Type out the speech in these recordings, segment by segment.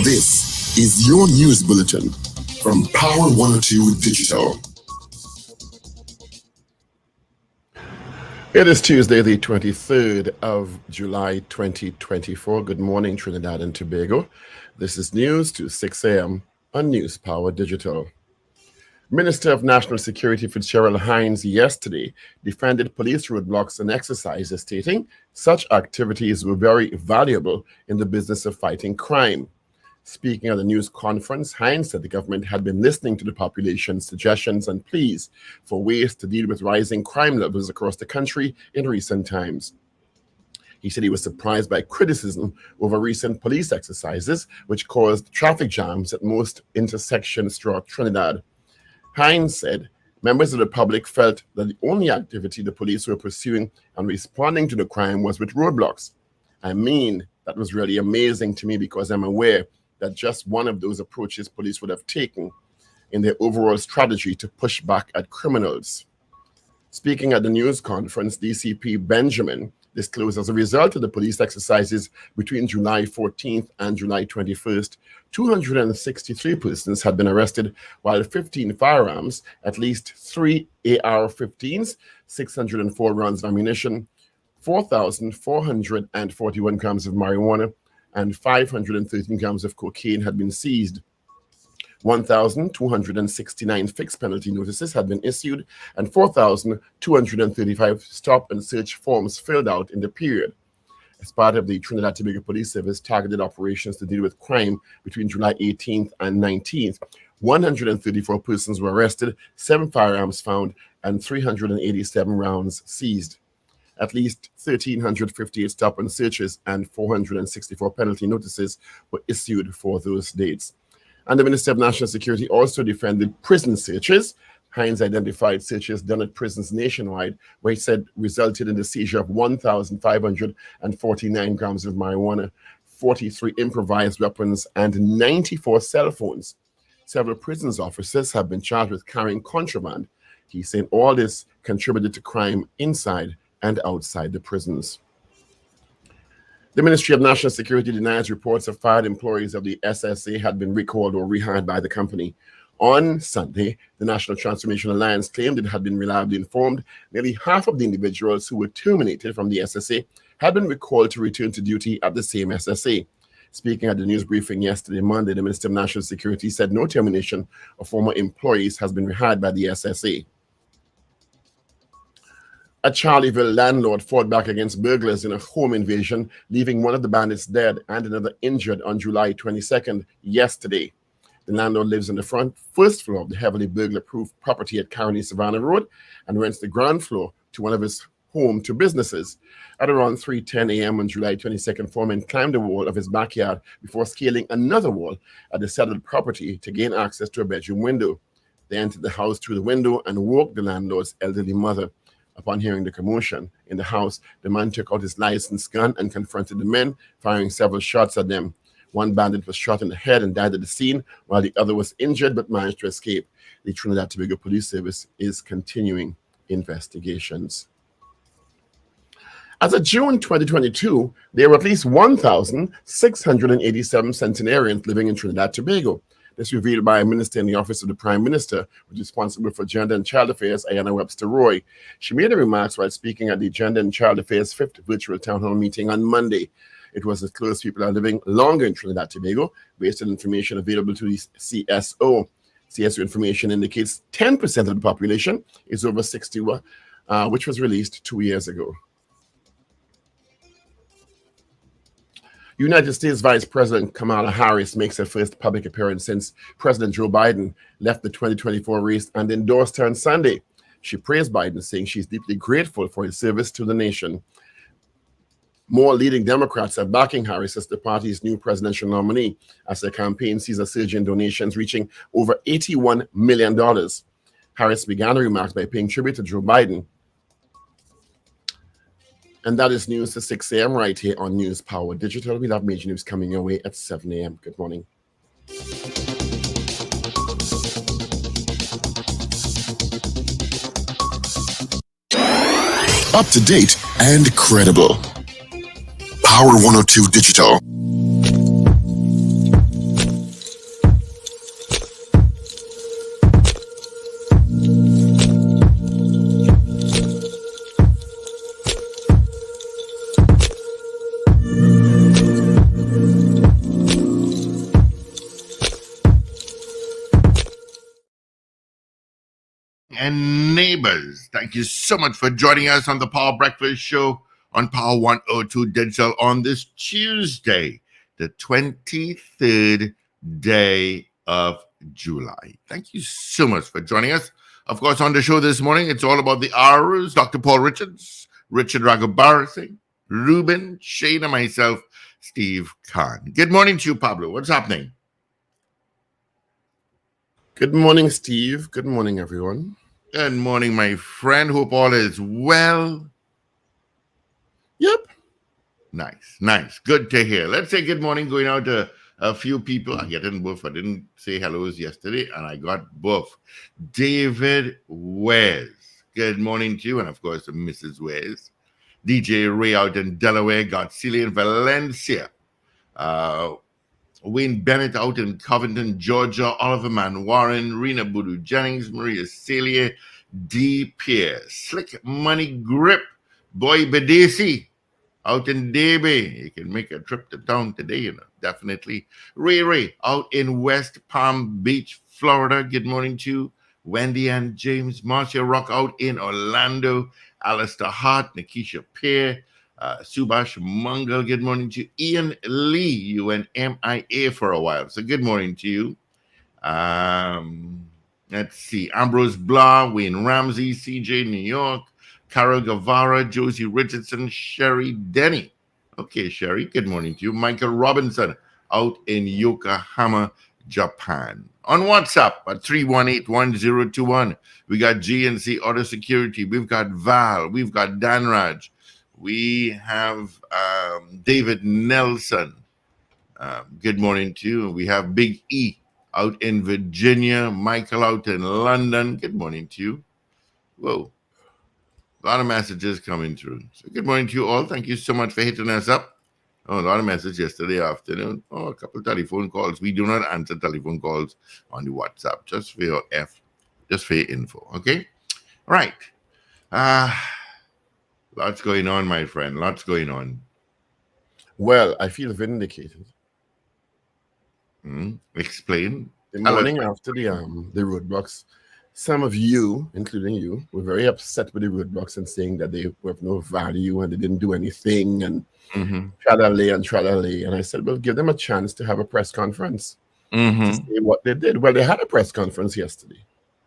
This is your news bulletin from Power 102 Digital. It is Tuesday, the 23rd of July, 2024. Good morning, Trinidad and Tobago. This is news to 6 a.m. on News Power Digital. Minister of National Security Fitzgerald Hines yesterday defended police roadblocks and exercises, stating such activities were very valuable in the business of fighting crime. Speaking at the news conference, Hines said the government had been listening to the population's suggestions and pleas for ways to deal with rising crime levels across the country in recent times. He said he was surprised by criticism over recent police exercises, which caused traffic jams at most intersections throughout Trinidad. Hines said members of the public felt that the only activity the police were pursuing and responding to the crime was with roadblocks. I mean, that was really amazing to me because I'm aware that just one of those approaches police would have taken in their overall strategy to push back at criminals. Speaking at the news conference, DCP Benjamin disclosed as a result of the police exercises between July 14th and July 21st, 263 persons had been arrested, while 15 firearms, at least 3 AR-15s, 604 rounds of ammunition, 4,441 grams of marijuana, and 513 grams of cocaine had been seized. 1,269 fixed penalty notices had been issued, and 4,235 stop and search forms filled out in the period. As part of the Trinidad and Tobago Police Service targeted operations to deal with crime between July 18th and 19th, 134 persons were arrested, 7 firearms found, and 387 rounds seized. At least 1,358 stop and searches and 464 penalty notices were issued for those dates. And the Minister of National Security also defended prison searches. Hines identified searches done at prisons nationwide, where he said resulted in the seizure of 1,549 grams of marijuana, 43 improvised weapons, and 94 cell phones. Several prisons officers have been charged with carrying contraband. He said all this contributed to crime inside and outside the prisons. The Ministry of National Security denies reports of fired employees of the SSA had been recalled or rehired by the company. On Sunday, the National Transformation Alliance claimed it had been reliably informed nearly half of the individuals who were terminated from the SSA had been recalled to return to duty at the same SSA. Speaking at the news briefing yesterday, Monday, the Minister of National Security said no termination of former employees has been rehired by the SSA. A Charleville landlord fought back against burglars in a home invasion, leaving one of the bandits dead and another injured on July 22nd, yesterday. The landlord lives on the first floor of the heavily burglar-proof property at Caroni Savannah Road and rents the ground floor to one of his home to businesses. At around 3:10 a.m. on July 22nd, foreman climbed the wall of his backyard before scaling another wall at the side of the property to gain access to a bedroom window. They entered the house through the window and woke the landlord's elderly mother. Upon hearing the commotion in the house, the man took out his licensed gun and confronted the men, firing several shots at them. One bandit was shot in the head and died at the scene, while the other was injured but managed to escape. The Trinidad and Tobago Police Service is continuing investigations. As of June 2022, there were at least 1,687 centenarians living in Trinidad and Tobago. This revealed by a minister in the Office of the Prime Minister, which is responsible for Gender and Child Affairs, Ayanna Webster Roy. She made the remarks while speaking at the Gender and Child Affairs 5th virtual town hall meeting on Monday. It was disclosed people are living longer in Trinidad and Tobago, based on information available to the CSO. CSO information indicates 10% of the population is over 60, which was released 2 years ago. United States Vice President Kamala Harris makes her first public appearance since President Joe Biden left the 2024 race and endorsed her on Sunday. She praised Biden, saying she's deeply grateful for his service to the nation. More leading Democrats are backing Harris as the party's new presidential nominee, as their campaign sees a surge in donations reaching over $81 million. Harris began her remarks by paying tribute to Joe Biden. And that is news to 6 a.m. right here on News Power Digital. We'll have major news coming your way at 7 a.m. Good morning. Up to date and credible. Power 102 Digital. and neighbors. Thank you so much for joining us on the Power Breakfast Show on Power 102 Digital on this Tuesday, the 23rd day of July. Thank you so much for joining us. Of course, on the show this morning, it's all about the R's. Dr. Paul Richards, Richard Ragoobarsingh, Ruben, Shane, and myself, Steve Khan. Good morning to you, Pablo. What's happening? Good morning, Steve. Good morning, everyone. Good morning, my friend. Hope all is well. Yep. Nice. Good to hear. Let's say good morning going out to a few people. I get in both. I didn't say hellos yesterday, and I got both. David Wes. Good morning to you, and of course, Mrs. Wes. DJ Ray out in Delaware. Got Celia in Valencia. Wayne Bennett out in Covington, Georgia. Oliver Man Warren. Rena Boodoo Jennings. Maria Celia. D. Pierce. Slick Money Grip. Boy Bedesi out in Davie. You can make a trip to town today, definitely. Ray out in West Palm Beach, Florida. Good morning to you. Wendy and James. Marcia Rock out in Orlando. Alistair Hart, Nikisha Pear, Subhash Mangal. Good morning to you. Ian Lee. You went MIA for a while, so good morning to you. Let's see. Ambrose Blah, Wayne Ramsey, CJ New York, Carol Guevara, Josie Richardson, Sherry Denny. Okay, Sherry, good morning to you. Michael Robinson out in Yokohama, Japan. On WhatsApp at 318-1021. We got GNC Auto Security. We've got Val. We've got Dan Raj. We have David Nelson. Good morning to you. We have Big E out in Virginia. Michael out in London. Good morning to you. Whoa. A lot of messages coming through. So good morning to you all. Thank you so much for hitting us up. Oh, a lot of messages yesterday afternoon. Oh, a couple of telephone calls. We do not answer telephone calls on the WhatsApp, just for your info. Okay? All right. Lots going on, my friend. Lots going on. Well, I feel vindicated. Explain. The morning after the roadblocks, some of you, including you, were very upset with the roadblocks and saying that they were of no value and they didn't do anything and tralala. And I said, well, give them a chance to have a press conference to say what they did. Well, they had a press conference yesterday.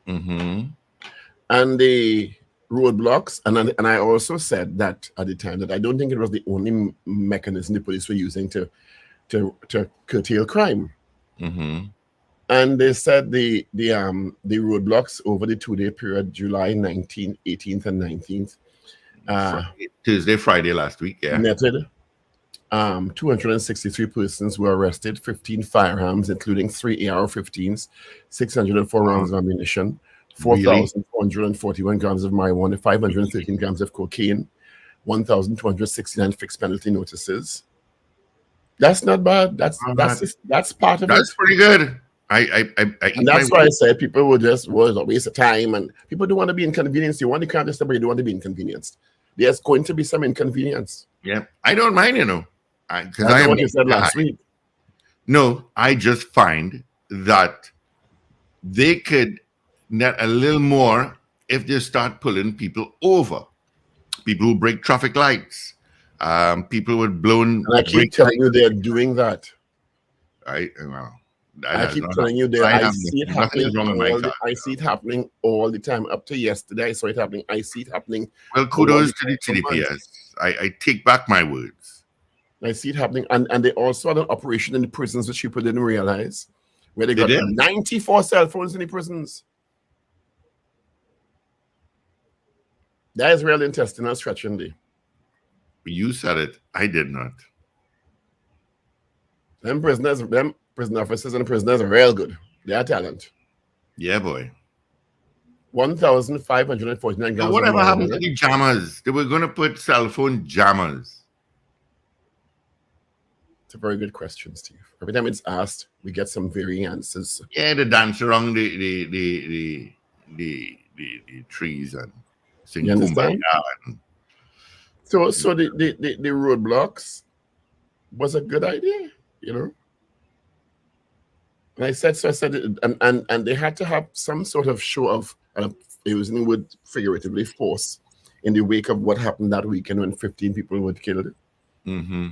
And the roadblocks, and I also said that at the time that I don't think it was the only mechanism the police were using to curtail crime. And they said the roadblocks over the 2-day period, July 19th, 18th, and 19th. Friday last week, yeah. Netted 263 persons were arrested, 15 firearms, including 3 AR-15s, 604 rounds of ammunition, 4,441 grams of marijuana, 513 grams of cocaine, 1,269 fixed penalty notices. That's not bad. That's part of it. That's pretty good. And that's why I said people was a waste of time, and people don't want to be inconvenienced. You want to count this, but you don't want to be inconvenienced. There's going to be some inconvenience. Yeah, I don't mind, because I am what you said last week. No, I just find that they could net a little more if they start pulling people over. People who break traffic lights. People with blown. And I keep telling you they're doing that. I keep telling you that I see it happening. I see it happening all the time. Up to yesterday, I saw it happening. I see it happening. Well, kudos to the TDPS. I take back my words. I see it happening, and they also had an operation in the prisons which people didn't realize, where they got 94 cell phones in the prisons. That is real intestinal stretching day. You said it. I did not. Them prison officers and prisoners are real good. They are talent. Yeah, boy. 1,549 grams. Whatever happened to the jammers? They were going to put cell phone jammers. It's a very good question, Steve. Every time it's asked, we get some varying answers. Yeah, they dance around the trees and sing Kumbaya. So the roadblocks was a good idea, And I said, and they had to have some sort of show of using the word figuratively, force in the wake of what happened that weekend when 15 people were killed. Mm-hmm.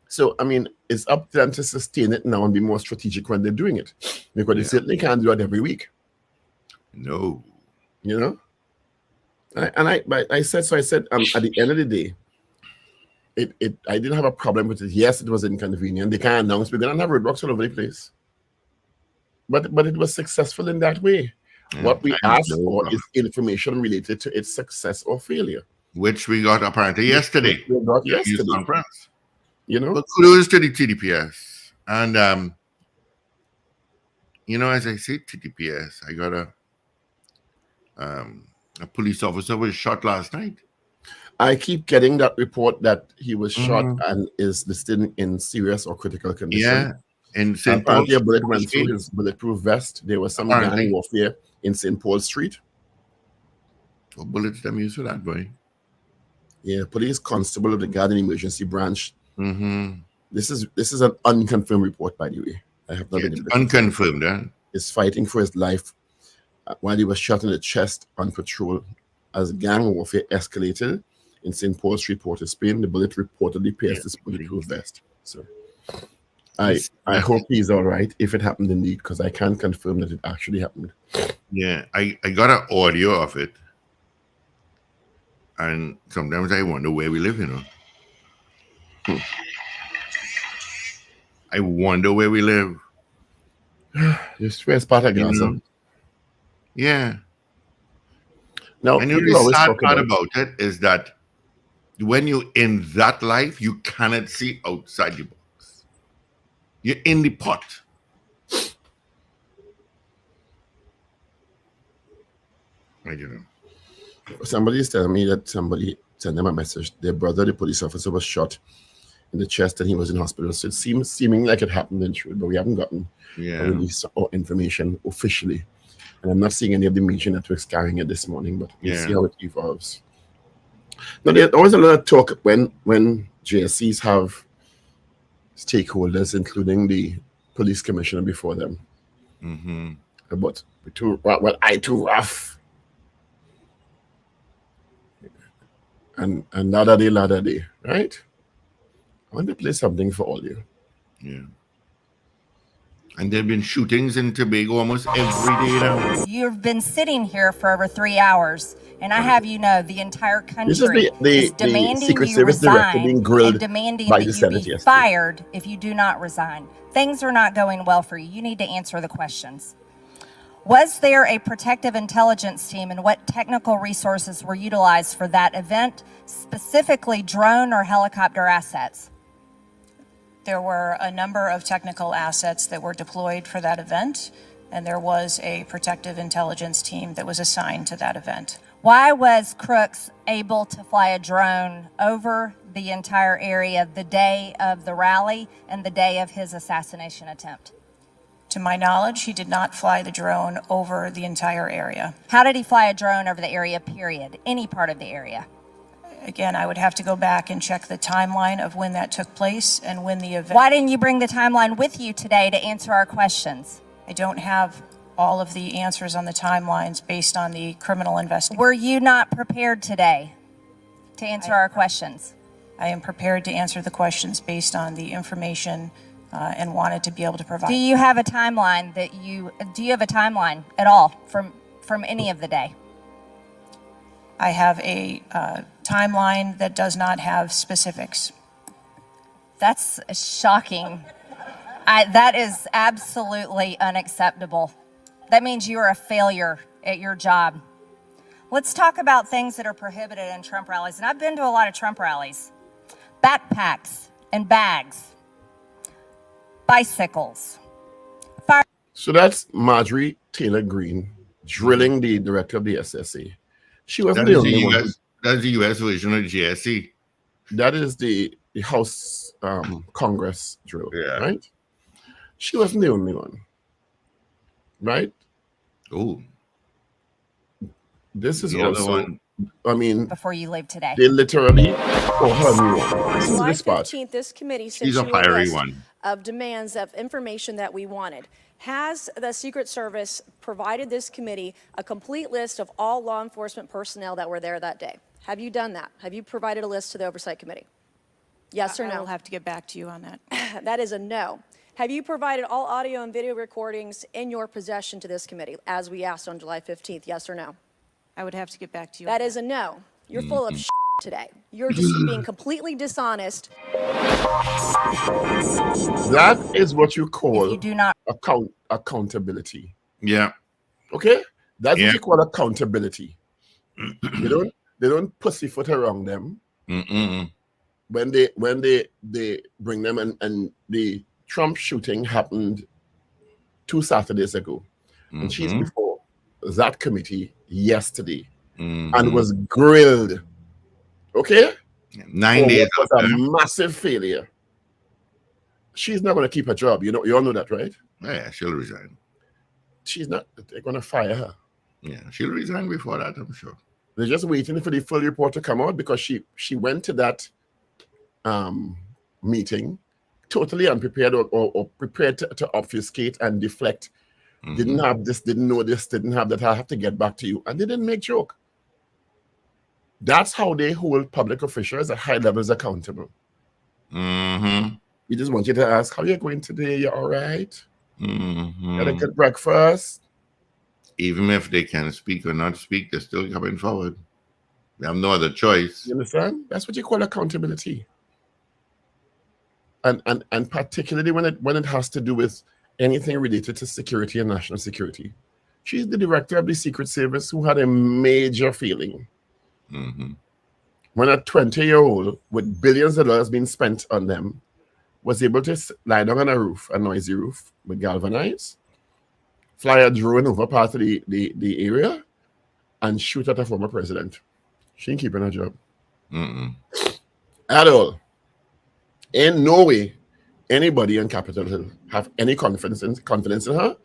So, I mean, it's up to them to sustain it now and be more strategic when they're doing it, because they certainly can't do it every week. No. You know? I said at the end of the day, I didn't have a problem with it. Yes, it was inconvenient. They can't announce we're gonna have roadblocks all over the place. But it was successful in that way. What we asked for is information related to its success or failure, which we got apparently yesterday. We got yesterday. Conference. You know, but kudos to the TDPS. And you know, as I say, TDPS, I got a police officer was shot last night. I keep getting that report that he was shot and is listed in serious or critical condition. Yeah. In St. Paul, apparently a bullet went through his bulletproof vest. There was some gang warfare in St. Paul Street. What bullets them use for that, boy? Yeah, police constable of the Garden Emergency Branch. Mm-hmm. This is an unconfirmed report, by the way. I have not been able to unconfirmed. Is fighting for his life while he was shot in the chest on patrol as gang warfare escalated in St. Paul Street, Port of Spain. The bullet reportedly pierced his bulletproof vest. So I hope he's all right if it happened indeed, because I can't confirm that it actually happened. Yeah, I got an audio of it. And sometimes I wonder where we live, you know. I wonder where we live. Just where's part of Gaza? Yeah. Now, and the sad part about it is that when you're in that life, you cannot see outside the box. You're in the pot. I don't know. Somebody is telling me that somebody sent them a message. Their brother, the police officer, was shot in the chest and he was in hospital. So it seeming like it happened in truth, but we haven't gotten release or information officially. And I'm not seeing any of the major networks carrying it this morning, but we'll see how it evolves. Now, there's always a lot of talk when JSCs have stakeholders, including the police commissioner before them. But too rough. And ladder day, right? I want to play something for all you. Yeah. And there have been shootings in Tobago almost every day now. You've been sitting here for over 3 hours, and I have you know the entire country is demanding Secret you Service director resign being grilled and demanding by that the you Senate be yesterday. fired if you do not resign. Things are not going well for you. You need to answer the questions. Was there a protective intelligence team, and what technical resources were utilized for that event, specifically drone or helicopter assets? There were a number of technical assets that were deployed for that event, and there was a protective intelligence team that was assigned to that event. Why was Crooks able to fly a drone over the entire area the day of the rally and the day of his assassination attempt? To my knowledge, he did not fly the drone over the entire area. How did he fly a drone over the area, period? Any part of the area? Again, I would have to go back and check the timeline of when that took place and when the event... Why didn't you bring the timeline with you today to answer our questions? I don't have all of the answers on the timelines based on the criminal investigation. Were you not prepared today to answer our questions? I am prepared to answer the questions based on the information and wanted to be able to provide. Do you have a timeline do you have a timeline at all from any of the day? I have a timeline that does not have specifics. That's shocking. That is absolutely unacceptable. That means you are a failure at your job. Let's talk about things that are prohibited in Trump rallies. And I've been to a lot of Trump rallies. Backpacks and bags. Bicycles. So that's Marjorie Taylor Greene drilling the director of the SSA. She wasn't the only one. That's the US version of GSC. That is the House Congress drill, right? She wasn't the only one, right? Oh, this is also I mean, before you leave today. they literally call her new one. This is July this part. 15th, this committee sent She's a you a fiery list one. of demands of information that we wanted. Has the Secret Service provided this committee a complete list of all law enforcement personnel that were there that day? Have you done that? Have you provided a list to the Oversight Committee? Yes or I no? will have to get back to you on that. That is a no. Have you provided all audio and video recordings in your possession to this committee, as we asked on July 15th? Yes or no? I would have to get back to you. That is a no. You're full of today. You're just being completely dishonest. That is what you If call you do not, accountability. Yeah. Okay? That's Yeah. what you call accountability. They don't pussyfoot around them when they bring them, and the Trump shooting happened 2 Saturdays ago. And she's before that committee yesterday and was grilled. Okay? 9 For days what was after. a massive failure. She's not going to keep her job. You all know that, right? Yeah, she'll resign. She's not. They're going to fire her. Yeah, she'll resign before that, I'm sure. They're just waiting for the full report to come out because she went to that meeting totally unprepared or prepared to obfuscate and deflect. Didn't have this, didn't know this, didn't have that. I have to get back to you. And they didn't make joke. That's how they hold public officials at high levels accountable. We just want you to ask, how you going today? You all right? Had a good breakfast? Even if they can speak or not speak, they're still coming forward. They have no other choice. You understand? That's what you call accountability. And particularly when it has to do with anything related to security and national security. She's the director of the Secret Service who had a major failing. When a 20-year-old with billions of dollars being spent on them was able to lie down on a roof, a noisy roof with galvanized, fly a drone over part of the area, and shoot at a former president. She ain't keeping her job. At all. In no way anybody on Capitol Hill have any confidence in her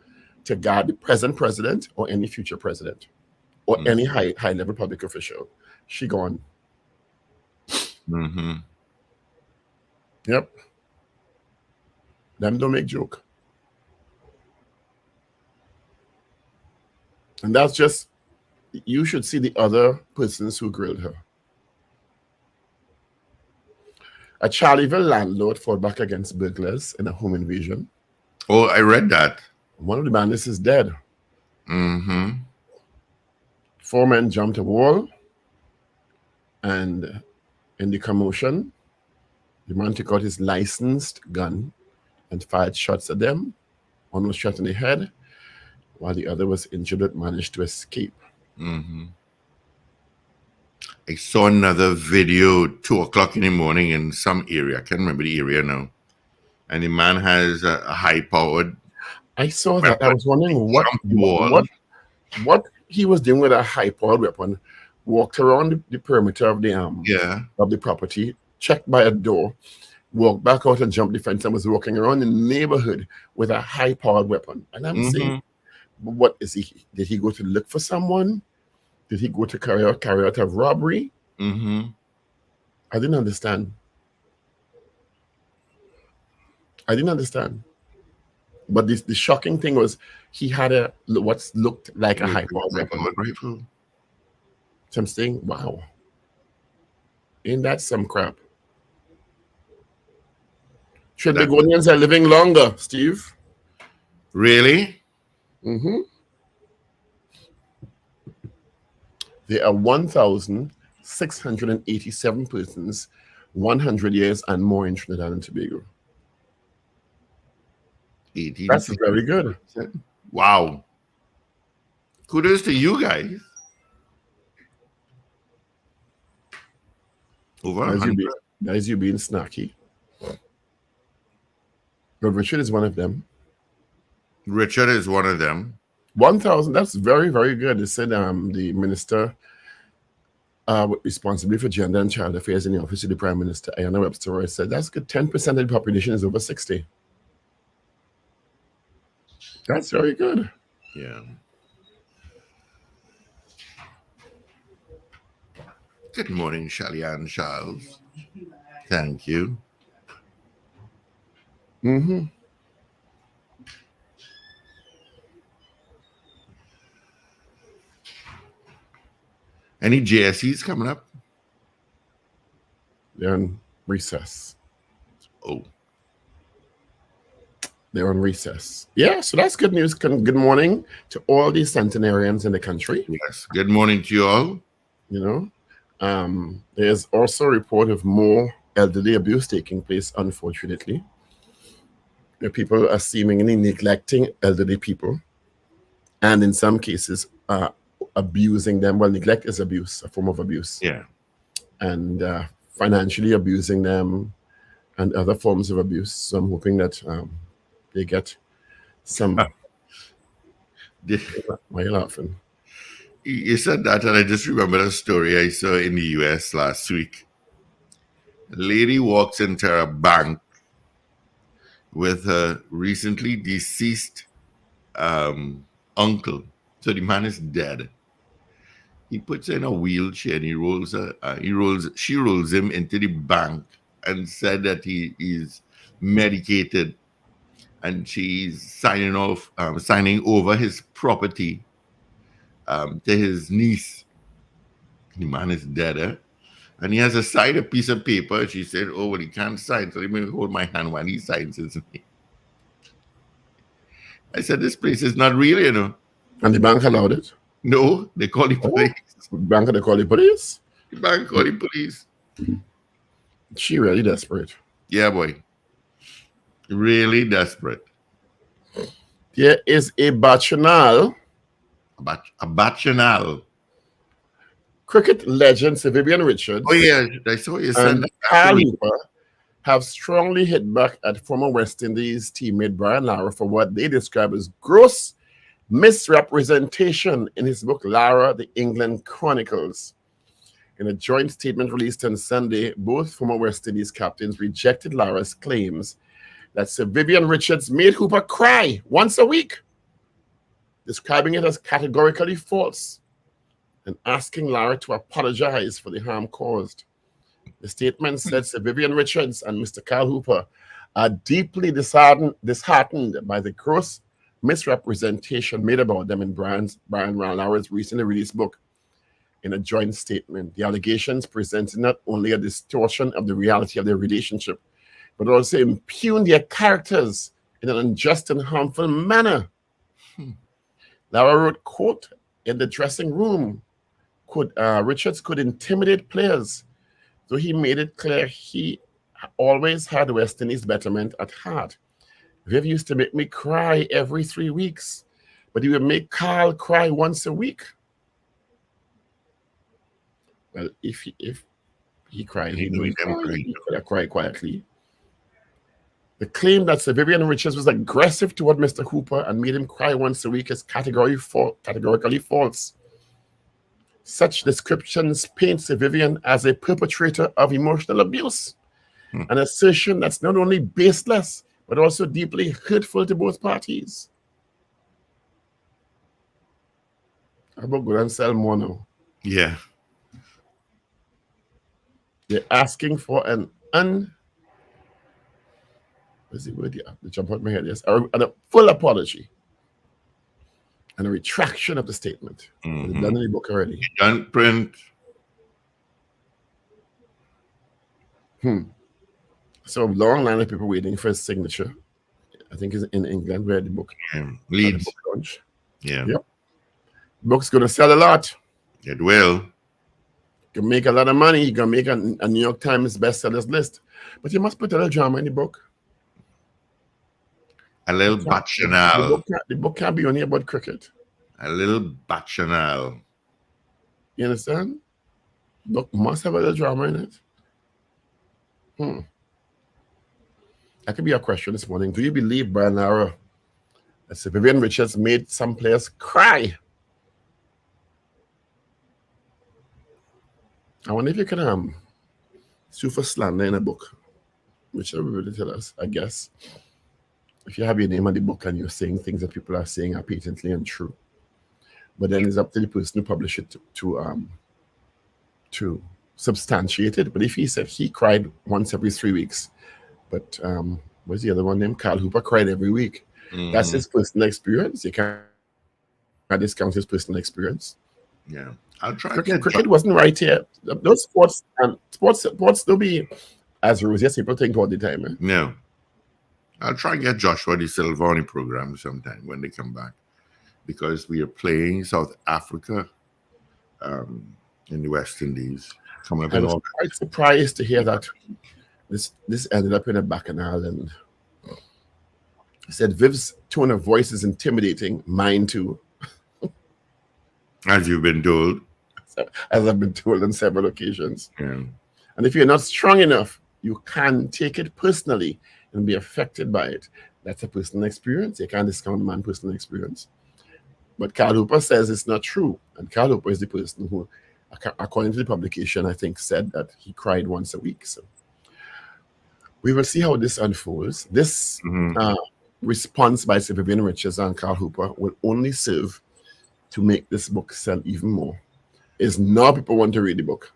to guard the present president or any future president or any high-level public official. She gone. Yep. Them don't make joke. And that's just, you should see the other persons who grilled her. A Charleville landlord fought back against burglars in a home invasion. Oh, I read that. One of the bandits is dead. 4 men jumped a wall, and in the commotion, the man took out his licensed gun and fired shots at them, almost shot in the head, while the other was injured but managed to escape. I saw another video 2 o'clock in the morning in some area. I can't remember the area now. And the man has a high-powered. I saw that. I was wondering what he was doing with a high-powered weapon. Walked around the perimeter of the property, checked by a door, walked back out and jumped the fence, and was walking around the neighborhood with a high-powered weapon. And I'm saying, what is he? Did he go to look for someone? Did he go to carry out a robbery? I didn't understand. But the shocking thing was he had what looked like a high-powered weapon. So I'm saying, wow. Ain't that some crap? Trinidadians are living longer, Steve. Really? There are 1,687 persons 100 years and more in Trinidad and Tobago. That's very good. Wow. Kudos to you guys. Over 100. Guys, you being snacky. But Richard is one of them. Richard is one of them. 1,000, that's very, very good. They said the minister with responsibility for gender and child affairs in the office of the Prime Minister, Ayanna Webster, said that's good. 10% of the population is over 60. That's very good. Yeah. Good morning, Shelly Ann Charles. Thank you. Mm-hmm. Any JSEs coming up? They're on recess. Oh, They're on recess. Yeah, so that's good news. Good morning to all these centenarians in the country. yes. Good morning to you all. You know, there's also a report of more elderly abuse taking place, unfortunately. The people are seemingly neglecting elderly people, and in some cases, abusing them. Well, neglect is abuse, a form of abuse. Yeah. And financially abusing them and other forms of abuse. So I'm hoping that they get some. Why are you laughing? You said that, and I just remembered a story I saw in the US last week. A lady walks into a bank with her recently deceased uncle. So the man is dead. He puts her in a wheelchair and she rolls him into the bank and said that he is medicated, and she's signing over his property to his niece. The man is dead, eh? And he has assigned a piece of paper. She said, oh, well, he can't sign, so let me hold my hand while he signs his name. I said, this place is not real, you know. And the bank allowed it? No, they call the police. The bank, they call the police? The bank call the police. She really desperate. Yeah, boy. Really desperate. There is a bacchanal. A bacchanal. Cricket legend Sir Vivian Richards. Oh, yeah, I saw you said and that. Carl Hooper have strongly hit back at former West Indies teammate Brian Lara for what they describe as gross misrepresentation in his book, Lara, The England Chronicles. In a joint statement released on Sunday, both former West Indies captains rejected Lara's claims that Sir Vivian Richards made Hooper cry once a week, describing it as categorically false and asking Lara to apologize for the harm caused. The statement said Sir Vivian Richards and Mr. Carl Hooper are deeply disheartened by the gross misrepresentation made about them in Brian Lara's recently released book. In a joint statement, the allegations presented not only a distortion of the reality of their relationship, but also impugn their characters in an unjust and harmful manner. Lara wrote, quote, in the dressing room, Richards could intimidate players, though he made it clear he always had West Indies' betterment at heart. Viv used to make me cry every 3 weeks, but he would make Carl cry once a week. Well, if he cried, he could have cried quietly. The claim that Sir Vivian Richards was aggressive toward Mr. Hooper and made him cry once a week is categorically false. Such descriptions paint Sir Vivian as a perpetrator of emotional abuse, an assertion that's not only baseless, but also deeply hurtful to both parties. How about go and sell more now? Yeah. They're asking for an what's the word? Yeah, the jump out my head. Yes, a full apology and a retraction of the statement. It's done in the book already. Done print. So a long line of people waiting for his signature. I think it's in England where the book Leeds. book launch. Yeah. Yep. Book's gonna sell a lot. It will. You can make a lot of money. You can make a New York Times bestsellers list. But you must put a little drama in the book. A little bacchanal. The book can't be only about cricket. A little bacchanal. You understand? The book must have a little drama in it. That could be a question this morning. Do you believe, Brian Lara, that Sir Vivian Richards made some players cry? I wonder if you can sue for slander in a book, which everybody tell us, I guess. If you have your name on the book and you're saying things that people are saying are patently untrue. But then it's up to the person who published it to substantiated. But if he said he cried once every 3 weeks, but what's the other one named? Carl Hooper cried every week. That's his personal experience. You can't discount his personal experience. Yeah, I'll try. Cricket wasn't right here. Those sports don't be as rosy as people think all the time. Eh? No, I'll try and get Joshua the Silva on the program sometime when they come back, because we are playing South Africa in the West Indies. Coming up I in was August. quite surprised to hear that this ended up in a bacchanal, and he said Viv's tone of voice is intimidating. Mine too, As you've been told. as I've been told on several occasions. Yeah. And if you're not strong enough, you can take it personally and be affected by it. That's a personal experience. You can't discount a man's personal experience. But Carl Hooper says it's not true. And Carl Hooper is the person who, according to the publication, I think said that he cried once a week. So we will see how this unfolds. This response by Sir Vivian Richards and Carl Hooper will only serve to make this book sell even more. Is now people want to read the book.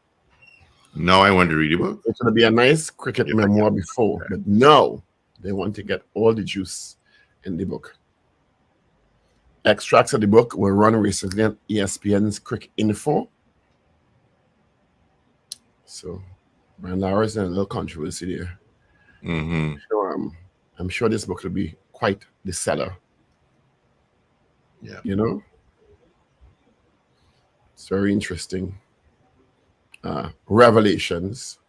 Now I want to read the book. It's going to be a nice cricket memoir before, but now they want to get all the juice in the book. Extracts of the book were run recently on ESPN's Cricket Info. So, Brian Lara's in a little controversy there. So, I'm sure this book will be quite the seller. Yeah. You know? It's very interesting. Revelations.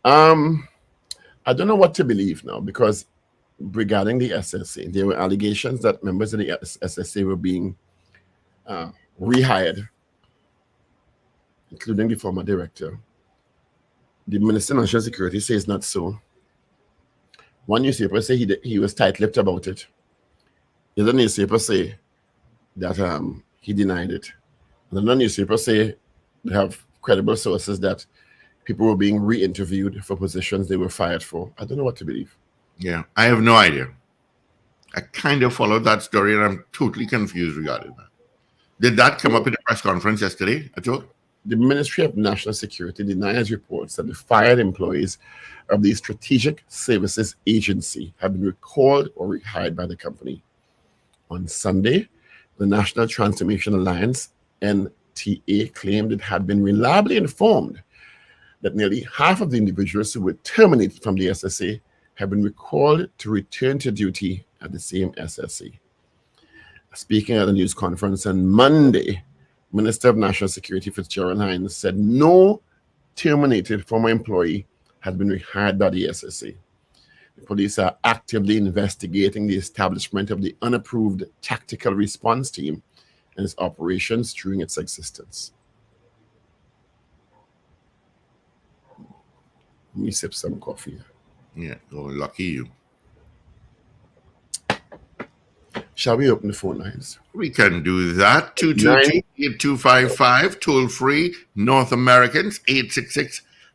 I don't know what to believe now, because regarding the SSA, there were allegations that members of the SSA were being rehired, including the former director. The Minister of National Security says not so. One newspaper say he was tight-lipped about it. The other newspaper say that he denied it. Another newspaper say they have credible sources that people were being re-interviewed for positions they were fired for. I don't know what to believe. Yeah, I have no idea. I kind of followed that story and I'm totally confused regarding that. Did that come up in the press conference yesterday at all? The Ministry of National Security denies reports that the fired employees of the Strategic Services Agency have been recalled or rehired by the company. On Sunday, the National Transformation Alliance, NTA, claimed it had been reliably informed that nearly half of the individuals who were terminated from the SSA have been recalled to return to duty at the same SSA. Speaking at a news conference on Monday, Minister of National Security Fitzgerald Hines said no terminated former employee had been rehired by the SSA. The police are actively investigating the establishment of the unapproved tactical response team and its operations during its existence. Let me sip some coffee. Yeah, oh, lucky you. Shall we open the phone lines? We can do that. 222-8255, toll free, North Americans,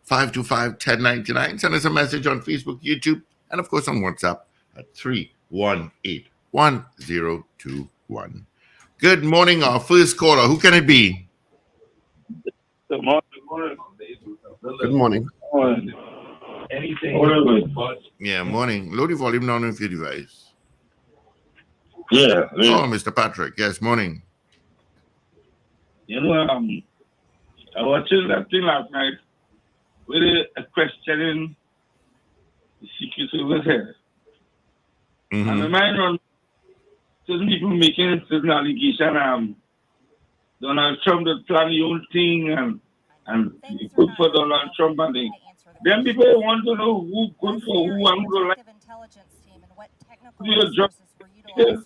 866-525-1099. Send us a message on Facebook, YouTube, and of course on WhatsApp at 318-1021. Good morning, our first caller. Who can it be? Good morning. Good morning. Yeah, morning. Low the volume down of your device. Yeah. Oh, Mr. Patrick. Yes, morning. You know, I was watching that thing last night with a questioning the Secret Service here. And my mind on certain people making certain allegation. Donald Trump that plan the whole thing and good for Donald Trump and things. Then people want to know who good for who and who don't like. Do your job. Yeah.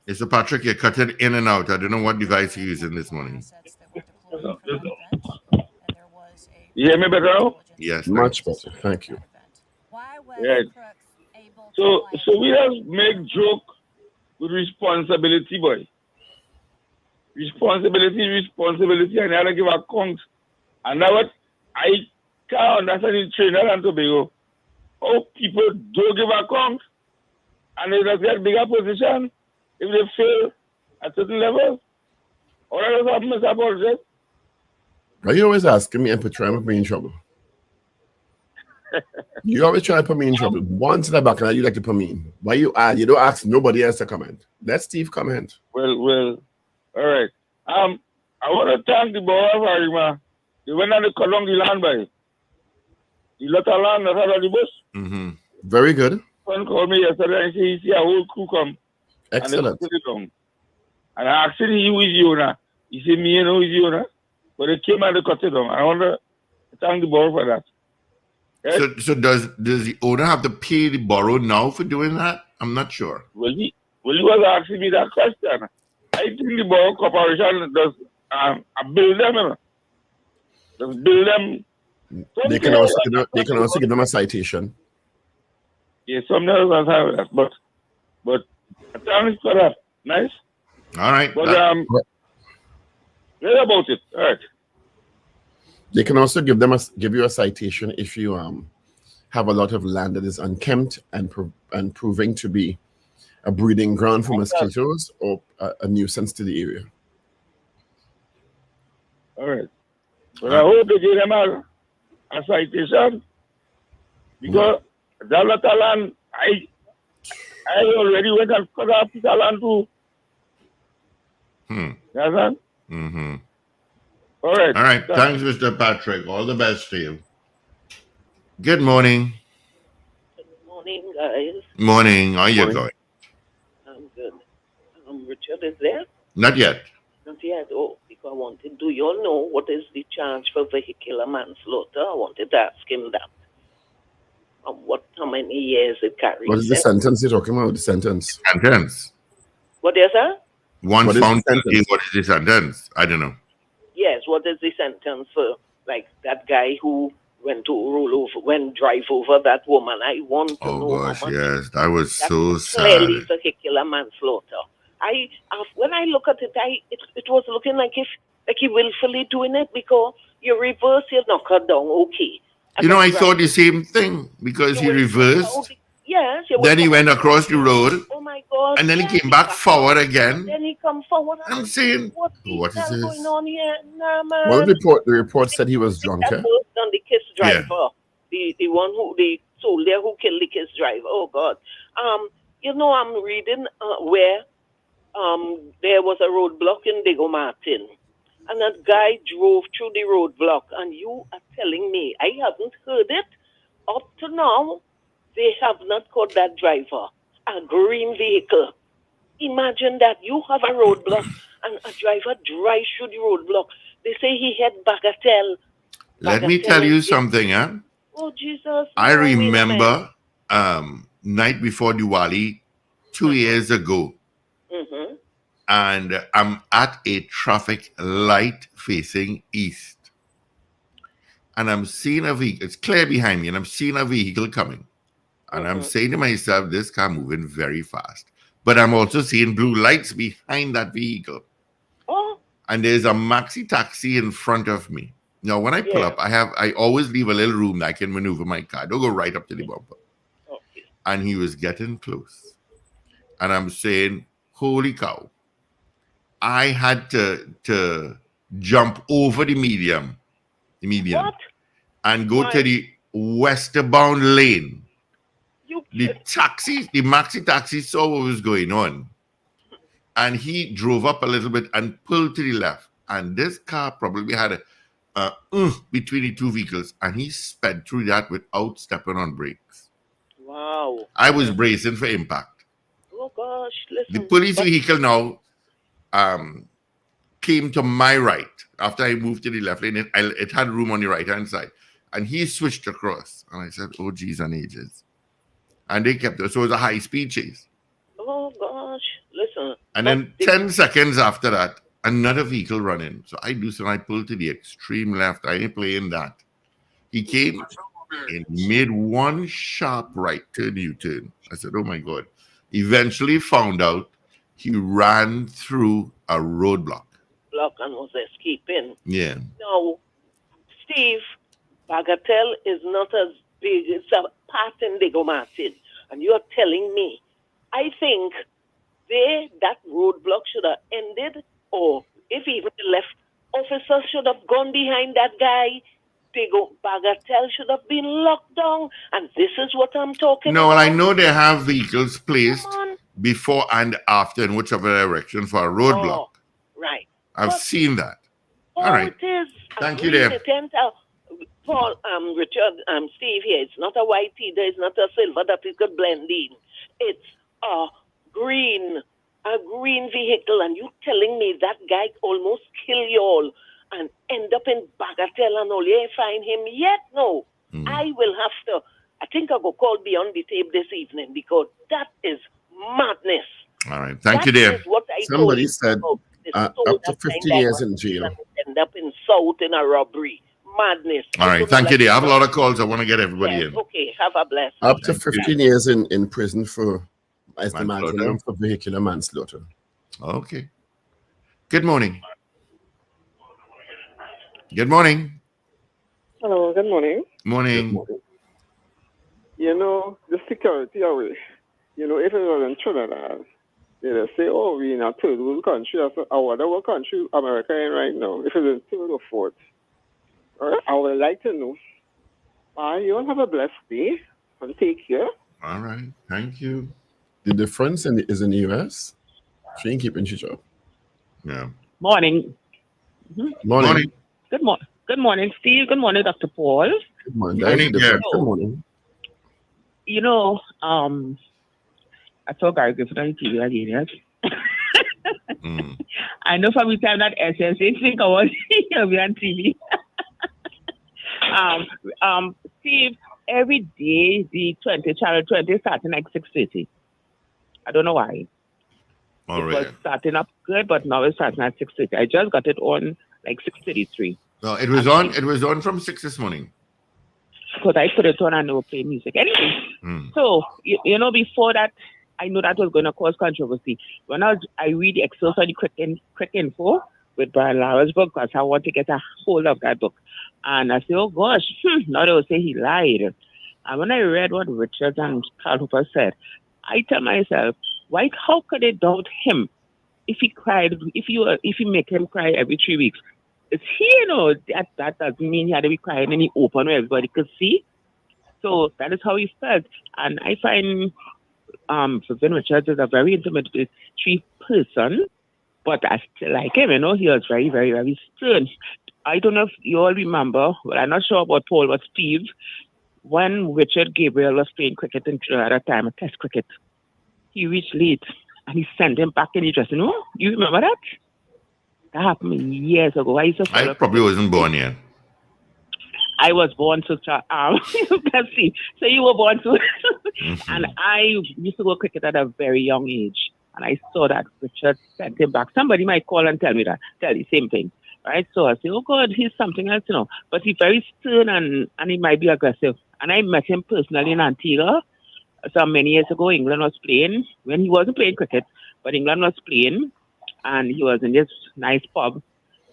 Mr. Patrick, you're cutting in and out. I don't know what device you're using this morning. You hear me better now? Yes. Much better. Thank you. Right. So we have make joke with responsibility, boy. Responsibility, and you have to give account. And now what I can't understand in Trinidad and Tobago, how people don't give account and they just get bigger position if they fail at certain level. What else happened, Mr. Bullshit? Why you always asking me and trying to put me in trouble? You always try to put me in trouble. Once in the back, and you like to put me in. Why you add? You don't ask nobody else to comment. Let Steve comment. Well, all right. I want to thank the boy for him. They went on the cut down the land by. The lot of land that had on the bus. Mm-hmm. Very good. Someone called me yesterday and said he see a whole crew come. Excellent. And they cut it down. And I asked him, who is you now? He said, me and who is you now? But they came and they cut it down. I want to thank the boy for that. Right? So does the owner have to pay the borough now for doing that? I'm not sure. Well, he was asking me that question. I think the borough corporation does build them, you know. Just build them. They can also give them a citation. Yeah, some others have that, but thanks for that. Nice. All right. But read about it. All right. They can also give you a citation if you have a lot of land that is unkempt and proving to be a breeding ground for mosquitoes or a nuisance to the area. All right. But I hope they give them a citation because that lot of land, I already went and cut off the land too. You understand? Mm-hmm. All right. All right. Thanks, Mr. Patrick. All the best to you. Good morning. Good morning, guys. Morning. How are you going? I'm good. Richard is there? Not yet. Not yet. Oh, because I wanted, do you all know what is the charge for vehicular manslaughter? I wanted to ask him that. How many years it carries? What is the sentence you're talking about? The sentence. Sentence. What is that? One What is found the guilty. sentence? What is the sentence? I don't know. Yes, what is the sentence for, like, that guy who went to drive over that woman? I want to know. Oh gosh, how much. yes, that was That's so clearly sad. vehicular manslaughter. When I look at it, it was looking like he willfully doing it because you reverse, you knock her down, okay. You know, I thought the same thing because he reversed. Yes. Then he went across the road. Oh my God. And then yes, he came back forward again. Then he come forward. I'm saying, what what is hell this? going on here? Nah, man. Well, the report said he was drunk. That was on the KISS driver. The one the soldier who killed the KISS driver. Oh God. I'm reading where there was a roadblock in Diego Martin. And that guy drove through the roadblock. And you are telling me, I haven't heard it. Up to now, they have not caught that driver. A green vehicle. Imagine that you have a roadblock and a driver drives through the roadblock. They say he had Bagatelle. Let me tell you something, huh? Oh, Jesus. I remember night before Diwali 2 years ago. Mm-hmm. And I'm at a traffic light facing east. And I'm seeing a vehicle. It's clear behind me. And I'm seeing a vehicle coming. And I'm saying to myself, this car moving very fast. But I'm also seeing blue lights behind that vehicle. Oh. And there's a maxi taxi in front of me. Now, when I pull up, I always leave a little room that I can maneuver my car. I don't go right up to the bumper. Okay. And he was getting close. And I'm saying, holy cow. I had to jump over the medium. What? And go to the westbound lane. The maxi taxi saw what was going on. And he drove up a little bit and pulled to the left. And this car probably had a between the two vehicles. And he sped through that without stepping on brakes. Wow. I was bracing for impact. Oh, gosh. Listen. The police vehicle now came to my right. After I moved to the left lane, it had room on the right-hand side. And he switched across. And I said, oh, geez and ages. And they kept it. So it was a high-speed chase. Oh, gosh. Listen. And then 10 seconds after that, another vehicle run in. So I do so, I pulled to the extreme left. I ain't playing that. He came and made one sharp right turn U-turn. I said, oh, my God. Eventually found out he ran through a roadblock. And was escaping. Yeah. Now, Steve, Bagatelle is not as big. It's a part in Diego Martin. And you're telling me, I think that roadblock should have ended, or if even the left officer should have gone behind that guy, Bagatelle should have been locked down. And this is what I'm talking about. No, well, I know they have vehicles placed before and after in whichever direction for a roadblock. Oh, right. I've seen that. Oh, All right. it is. Thank you, there. Paul, Richard, Steve here. It's not a white either. It's not a silver that we could blend in. It's a green vehicle. And you telling me that guy almost killed you all and end up in Bagatelle and all. You ain't find him yet? No. I will have to. I think I'll go call Beyond the Tape this evening because that is madness. All right. Thank you, dear. Somebody said up to 50 years in jail. End up in South in a robbery. Madness. All right. Thank you, dear. I have a lot of calls. I want to get everybody in. Okay. Have a blessed Up to 15 years in prison for, as the maximum, for vehicular manslaughter. Okay. Good morning. Good morning. Hello, good morning. Morning. Good morning. You know, the security away. You know, if it was in Trinidad, they'd say, oh, we're in a third world country. Or whatever country America in right now, if it's in third or fourth. All right, I would like to know. You all have a blessed day and take care. All right. Thank you. The difference is in the U.S. She ain't keeping your job. Yeah. Morning. Morning. Good morning, Steve. Good morning, Dr. Paul. Good morning. Good morning. You know, I saw Gary Griffin on TV again, yes? I know from the time that SSA think I was on TV. Steve, every day the channel 20 starting like 6:30. I don't know why. All it right. was starting up good, but now it's starting at 6:30. I just got it on like 6:33. No, it was on. It was on from 6 this morning. Because I put it on and I would play music. Anyway, so you know, before that, I knew that was going to cause controversy. When I read the excerpts on the quick info with Brian Lara's book, because I want to get a hold of that book, and I say, oh gosh, now they will say he lied. And when I read what Richard and Carl Hooper said, I tell myself, why? How could they doubt him if he cried? If you make him cry every 3 weeks? It's he, you know, that doesn't mean he had to be crying in the open where everybody could see. So that is how he felt. And I find Vivian Richards is a very intimate person, but I still like him, you know. He was very, very, very stern. I don't know if you all remember, well, I'm not sure about Paul, but Steve, when Richard Gabriel was playing cricket in Trinidad at a time, Test cricket, he reached late and he sent him back in the dressing room. You remember that? That happened years ago. I probably wasn't born yet. I was born to let's see. So you were born to and I used to go cricket at a very young age. And I saw that Richard sent him back. Somebody might call and tell the same thing. Right? So I say, oh God, he's something else, you know. But he's very stern and he might be aggressive. And I met him personally in Antigua. So many years ago, England was playing, when he wasn't playing cricket, but England was playing, and he was in this nice pub,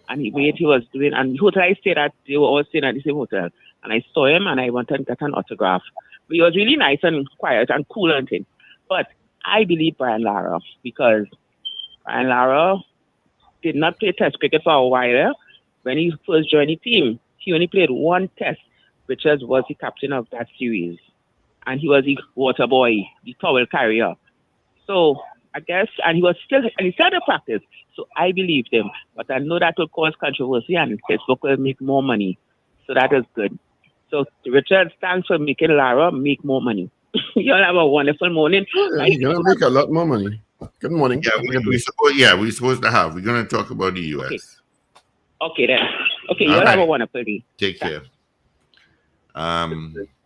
and he was doing, and the hotel I stayed at, they were all staying at the same hotel, and I saw him, and I wanted to get an autograph. But he was really nice and quiet and cool and things. But I believe Brian Lara, because Brian Lara did not play Test cricket for a while. When he first joined the team, he only played one Test, which was the captain of that series. And he was the water boy, the towel carrier. So I guess, and he started practice. So I believed him. But I know that will cause controversy and his book will make more money. So that is good. So Richard, thanks for making Lara make more money. You'll have a wonderful morning. Yeah, you're going to make a lot more money. Good morning. Yeah, we're supposed to have. We're going to talk about the U.S. Okay then. Okay, you'll have a wonderful day. Take care.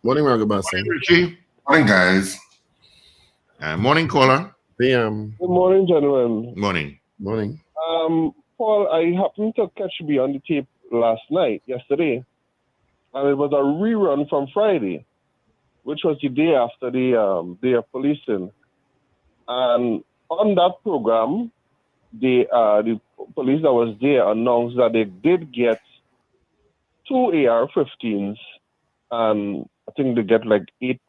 Morning, Ragoobarsingh. Richie. Morning, guys. Morning, caller. Good morning, gentlemen. Morning. Morning. Paul, I happened to catch Beyond the Tape yesterday, and it was a rerun from Friday, which was the day after the day of policing. And on that program, the police that was there announced that they did get 2 AR-15s, and I think they get like eight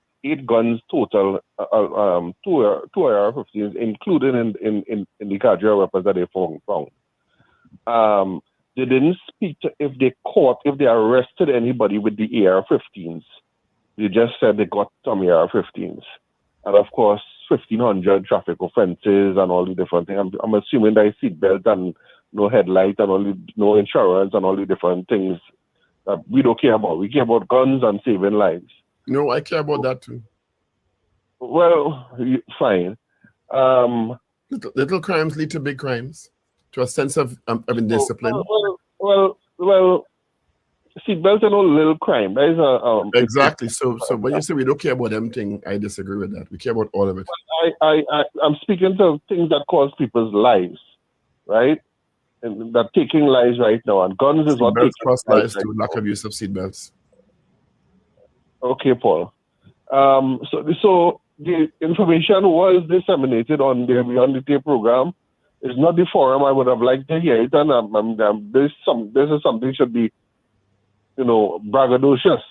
guns total, 2 AR-15s, including in the Kajira weapons that they found. They didn't speak to if they arrested anybody with the AR-15s. They just said they got some AR-15s. And of course, 1,500 traffic offenses and all the different things. I'm assuming that seatbelt and no headlight and no insurance and all the different things that we don't care about. We care about guns and saving lives. No, I care about that too. Well, fine. Little crimes lead to big crimes, to a sense of indiscipline. Well, seatbelt and no little crime. That is exactly. So when you say we don't care about them thing, I disagree with that. We care about all of it. I'm speaking to things that cause people's lives, right? And that taking lives right now, and guns is what taking cost lives through lack of use of seatbelts. Okay, Paul. So the information was disseminated on the Beyond the Tape program. It's not the forum I would have liked to hear it, and this is something should be, braggadocious.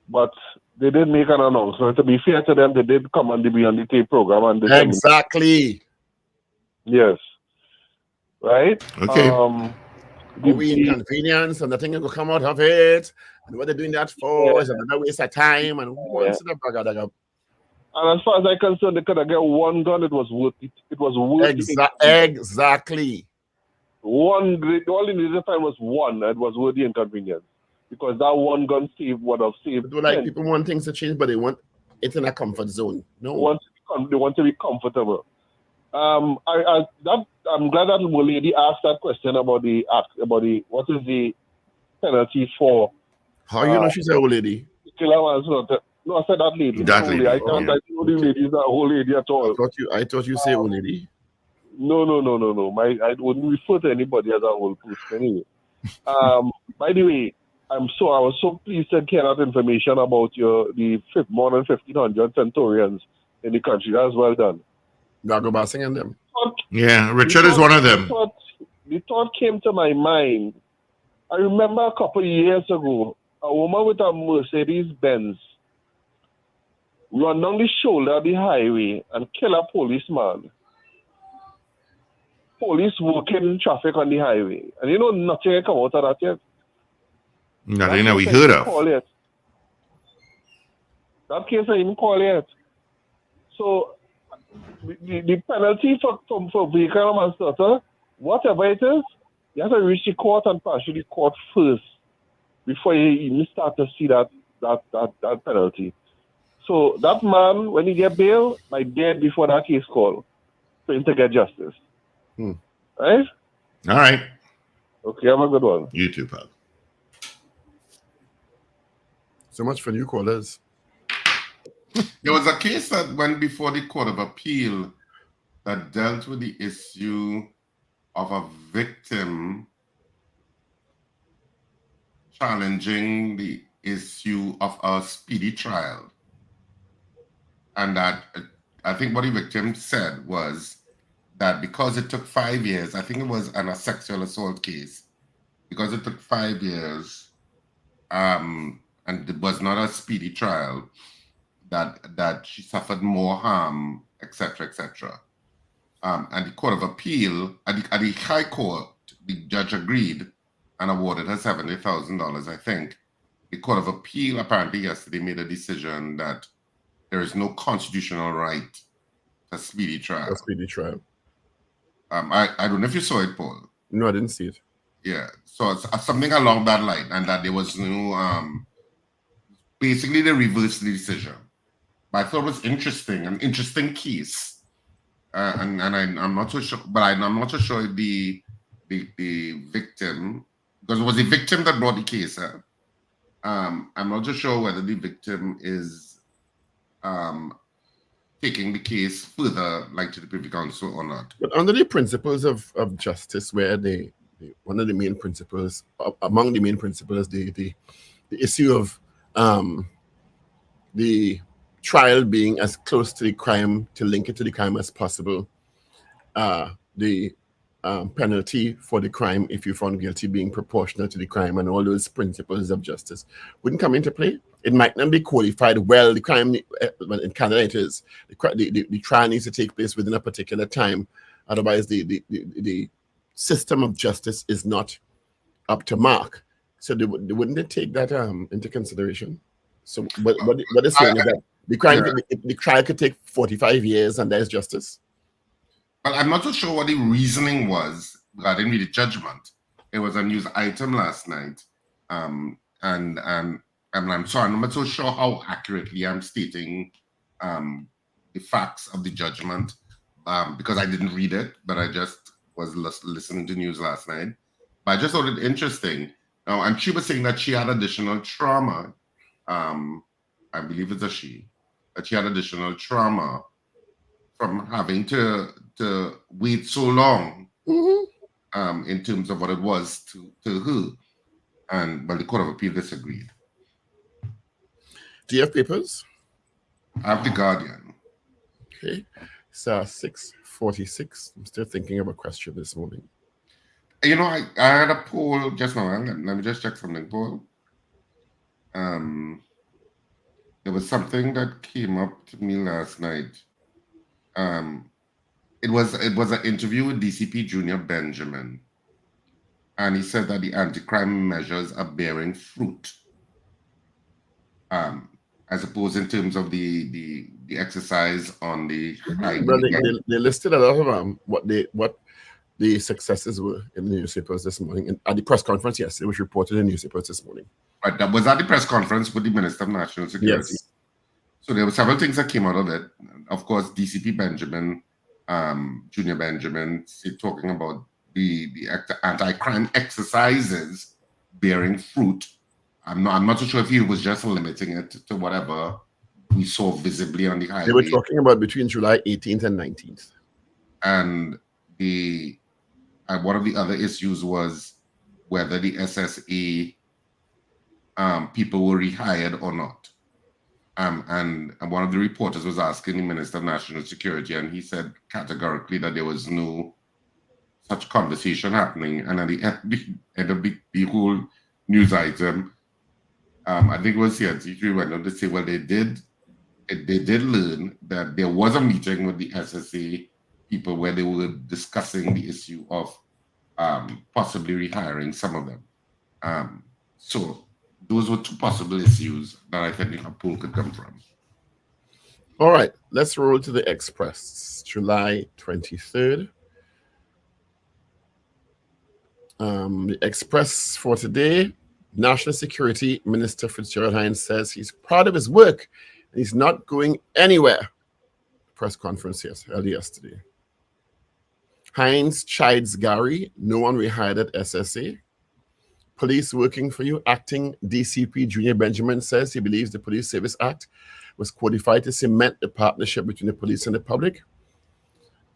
But they did make an announcement. To be fair to them, they did come on the Beyond the Tape program and exactly. Yes. Right? Okay. We inconvenience and the thing will come out of it. And what they're doing that for is another waste of time. And once the braggadocious. And as far as I'm concerned, they could have got one gun. It was worth it. It was worth it. Exactly. All they needed to find was one. It was worth the inconvenience. Because that one gun would have saved. Like people want things to change, but they want it in a comfort zone. No. They want to be comfortable. I'm glad that the lady asked that question about the what is the penalty for. How you know she's an old lady? No, I said that lady. That lady. I can't know the lady is an old lady at all. I thought you say old lady. No. I wouldn't refer to anybody as an old person anyway. By the way, I was so pleased to get that information about the more than 1,500 Centurions in the country. That's well done. Ragoobarsingh and them. Yeah, Richard is one of them. The thought came to my mind. I remember a couple of years ago, a woman with a Mercedes-Benz run down the shoulder of the highway and kill a policeman. Police working traffic on the highway. And nothing come out of that yet. Nothing that we heard of. That case I even call yet. So the penalty for vehicle manslaughter, whatever it is, you have to reach the court and pass the court first before you even start to see that penalty. So that man, when he get bail, might dead before that case call for him to get justice. Right? All right. Okay, have a good one. You too, pal. So much for new callers. There was a case that went before the Court of Appeal that dealt with the issue of a victim challenging the issue of a speedy trial. And that I think what the victim said was that because it took 5 years, I think it was a sexual assault case, because it took 5 years and it was not a speedy trial, that she suffered more harm, etc., etc. And the Court of Appeal, at the High Court, the judge agreed and awarded her $70,000, I think. The Court of Appeal apparently yesterday made a decision that there is no constitutional right to speedy trial. A speedy trial. I don't know if you saw it, Paul. No, I didn't see it. Yeah, so it's something along that line, and that there was no, basically they reversed the decision. But I thought it was an interesting case, and I'm not so sure, but I'm not so sure if the victim, because it was the victim that brought the case. I'm not so sure whether the victim is taking the case further, like to the Privy Council or not. But under the principles of justice, where one of the main principles, among the main principles, the issue of the trial being as close to the crime, to link it to the crime as possible, the penalty for the crime, if you're found guilty, being proportional to the crime, and all those principles of justice wouldn't come into play. It might not be codified well. The crime in Canada, it is the trial needs to take place within a particular time. Otherwise, the system of justice is not up to mark. So wouldn't they take that into consideration? So what they're saying is that the trial could take 45 years and there's justice. Well, I'm not so sure what the reasoning was regarding the judgment. It was a news item last night, and I'm sorry, I'm not so sure how accurately I'm stating the facts of the judgment because I didn't read it, but I just was listening to news last night. But I just thought it interesting. And she was saying that she had additional trauma. I believe it's a she. That she had additional trauma from having to wait so long in terms of what it was to her. And the Court of Appeal disagreed. Do you have papers? I have The Guardian. Okay. It's 6:46. I'm still thinking of a question this morning. You know, I had a poll just now. Let me just check something, Paul. There was something that came up to me last night. It was an interview with DCP Junior Benjamin, and he said that the anti-crime measures are bearing fruit. I suppose in terms of the exercise on the well, they listed a lot of what the successes were in the newspapers this morning. And at the press conference, yes, it was reported in the newspapers this morning. Right, that was at the press conference with the Minister of National Security. Yes. So there were several things that came out of it. Of course, DCP Benjamin, Junior Benjamin, talking about the anti-crime exercises bearing fruit. I'm not so sure if he was just limiting it to whatever we saw visibly on the highway. They were talking about between July 18th and 19th. And one of the other issues was whether the SSA people were rehired or not. And one of the reporters was asking the Minister of National Security, and he said categorically that there was no such conversation happening. And at the end of the whole news item, I think it was CNC3 went on to say, well, they did learn that there was a meeting with the SSA people where they were discussing the issue of possibly rehiring some of them. So those were two possible issues that I think a poll could come from. All right, let's roll to the Express, July 23rd. The Express for today, National Security Minister Fitzgerald Hines says he's proud of his work and he's not going anywhere. Press conference held yesterday. Hines chides Gary, no one rehired at SSA. Police working for you. Acting DCP Junior Benjamin says he believes the Police Service Act was codified to cement the partnership between the police and the public.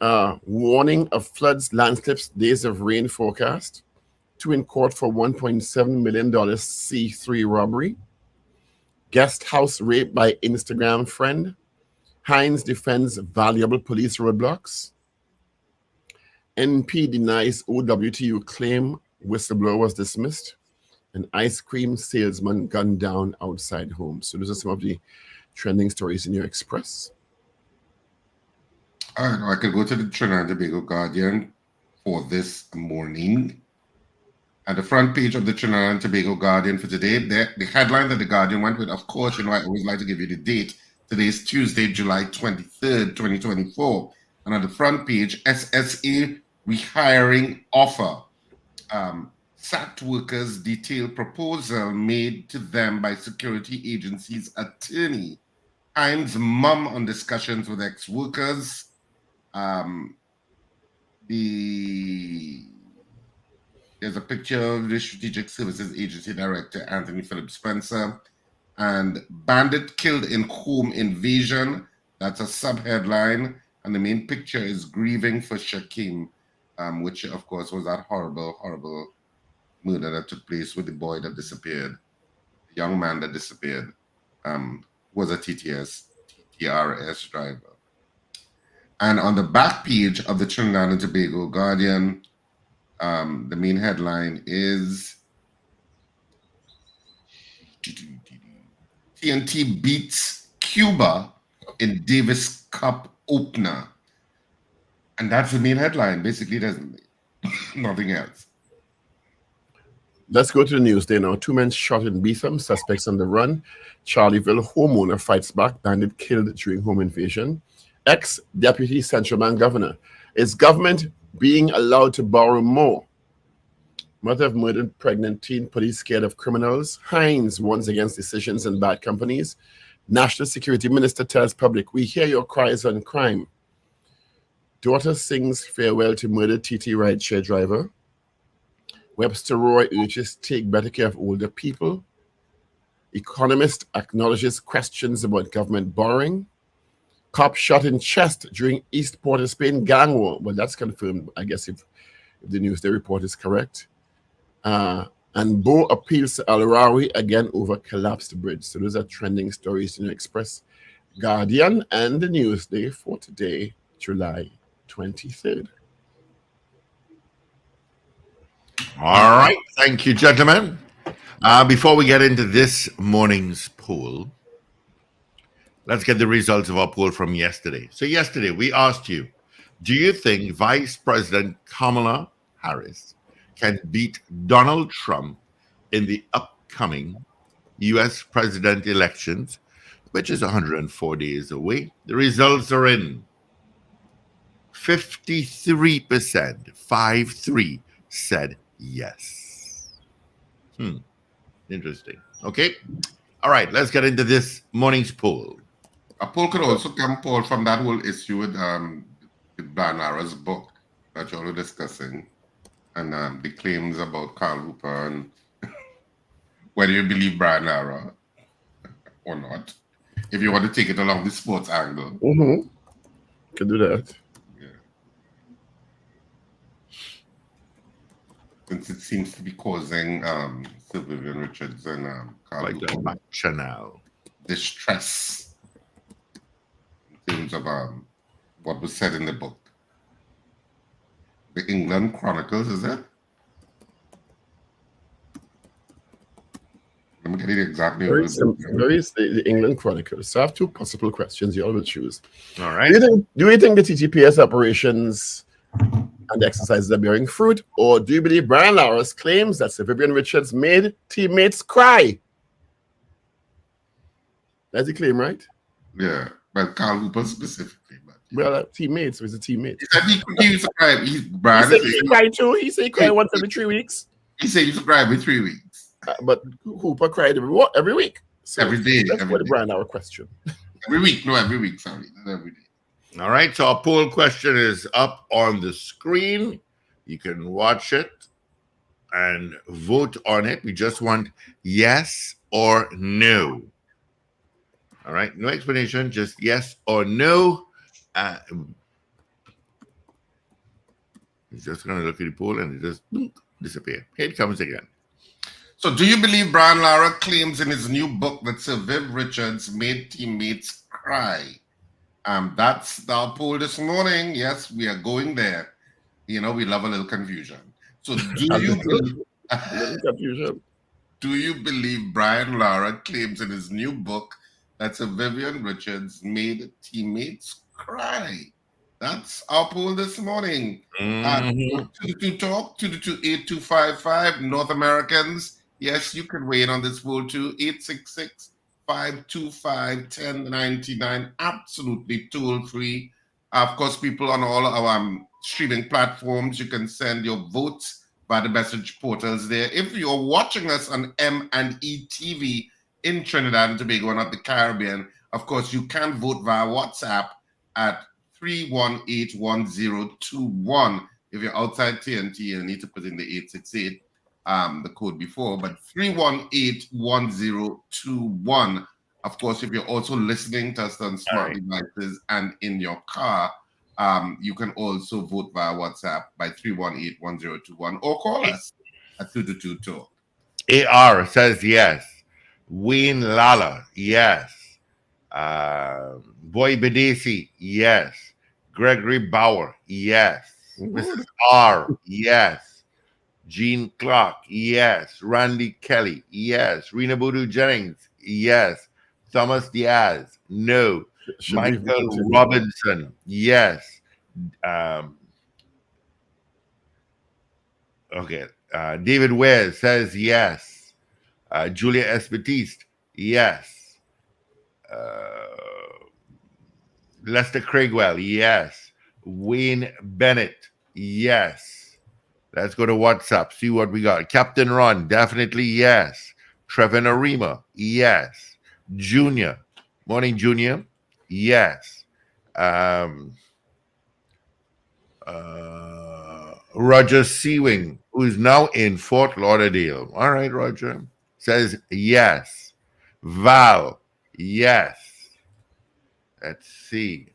Warning of floods, landslips, days of rain forecast. 2 in court for $1.7 million C3 robbery. Guest house rape by Instagram friend. Hines defends valuable police roadblocks. NP denies OWTU claim whistleblower was dismissed. An ice cream salesman gunned down outside home. So those are some of the trending stories in your Express. All right, I could go to the Trinidad and Tobago Guardian for this morning. At the front page of the Trinidad and Tobago Guardian for today, the headline that the Guardian went with, of course, I always like to give you the date. Today is Tuesday, July 23rd, 2024. And on the front page, SSA rehiring offer. SAT workers detail proposal made to them by security agency's attorney. Hines' mum on discussions with ex-workers. There's a picture of the Strategic Services Agency Director, Anthony Philip Spencer. And bandit killed in home invasion. That's a sub-headline. And the main picture is grieving for Shakim, which, of course, was that horrible, horrible murder that took place with the boy that disappeared. The young man that disappeared was a TRS driver. And on the back page of the Trinidad and Tobago Guardian, the main headline is TNT beats Cuba in Davis Cup opener. And that's the main headline. Basically, Nothing else. Let's go to the news there now. 2 men shot in Beetham, suspects on the run. Charlieville homeowner fights back, bandit killed during home invasion. Ex-deputy central bank governor. Is government being allowed to borrow more? Mother of murdered pregnant teen, police scared of criminals. Hines warns against decisions in bad companies. National Security Minister tells public, we hear your cries on crime. Daughter sings farewell to murdered TT rideshare driver. Webster Roy urges take better care of older people. Economist acknowledges questions about government borrowing. Cop shot in chest during East Port of Spain gang war. Well, that's confirmed, I guess, if the news they report is correct. And Bo appeals to Al-Rawi again over collapsed bridge. So those are trending stories in the Express, Guardian, and the Newsday for today, July 23rd. All right. Thank you, gentlemen. Before we get into this morning's poll, let's get the results of our poll from yesterday. So yesterday, we asked you, do you think Vice President Kamala Harris can beat Donald Trump in the upcoming U.S. president elections, which is 104 days away? The results are in. 53%, 5-3, said yes. Interesting. Okay. All right. Let's get into this morning's poll. A poll could also come, Paul, from that whole issue with Lara's book that you all were discussing, and the claims about Carl Hooper and whether you believe Brian Lara or not. If you want to take it along the sports angle. Can do that. Since it seems to be causing Vivian Richards and Carl Hooper Chanel distress in terms of what was said in the book. The England Chronicles, is it? Let me get it exactly. Very is the England Chronicles. So I have two possible questions. You all will choose. All right. Do you think the TTPS operations and the exercises are bearing fruit, or do you believe Brian Lara's claims that Sir Vivian Richards made teammates cry? That's the claim, right? Yeah, but Carl Hooper specifically. But yeah. Well, teammates was a teammate. He said he used to cry. Brian he said he cried too. He said he cried once every 3 weeks. He said he used to cry every 3 weeks. But Hooper cried every week. So every day. That's what the Brian Lara question. Every week. No, every week. Sorry, not every day. All right, so our poll question is up on the screen. You can watch it and vote on it. We just want yes or no. All right, no explanation, just yes or no. He's just going to look at the poll and it just disappear. Here it comes again. So do you believe Brian Lara claims in his new book that Sir Viv Richards made teammates cry? That's our poll this morning. Yes, we are going there. You know, we love a little confusion. So do you believe Brian Lara claims in his new book that Sir Vivian Richards made teammates cry? That's our poll this morning. To the talk, 222-8255, North Americans. Yes, you can weigh in on this poll too. 866-525-1099, absolutely toll-free. Of course, people on all our streaming platforms, you can send your votes by the message portals there. If you're watching us on M&E TV in Trinidad and Tobago and not the Caribbean, of course, you can vote via WhatsApp at 3181021. If you're outside TNT, you need to put in the 868. The code before, but 3181021. Of course, if you're also listening to us on smart devices and in your car, you can also vote via WhatsApp by 3181021 or call us at 222-TALK. AR says yes. Wayne Lala, yes. Boy Bedesi, yes. Gregory Bauer, yes. Mrs. R, yes. Jean Clark, yes. Randy Kelly, yes. Rena Boodoo Jennings, yes. Thomas Diaz, no. Michael Robinson, yes. Okay. David Ware says yes. Julia Espetiste, yes. Lester Craigwell, yes. Wayne Bennett, yes. Let's go to WhatsApp, see what we got. Captain Ron, definitely yes. Trevor Narima, yes. Junior, morning, Junior, yes. Roger Seawing, who is now in Fort Lauderdale. All right, Roger. Says yes. Val, yes. Let's see.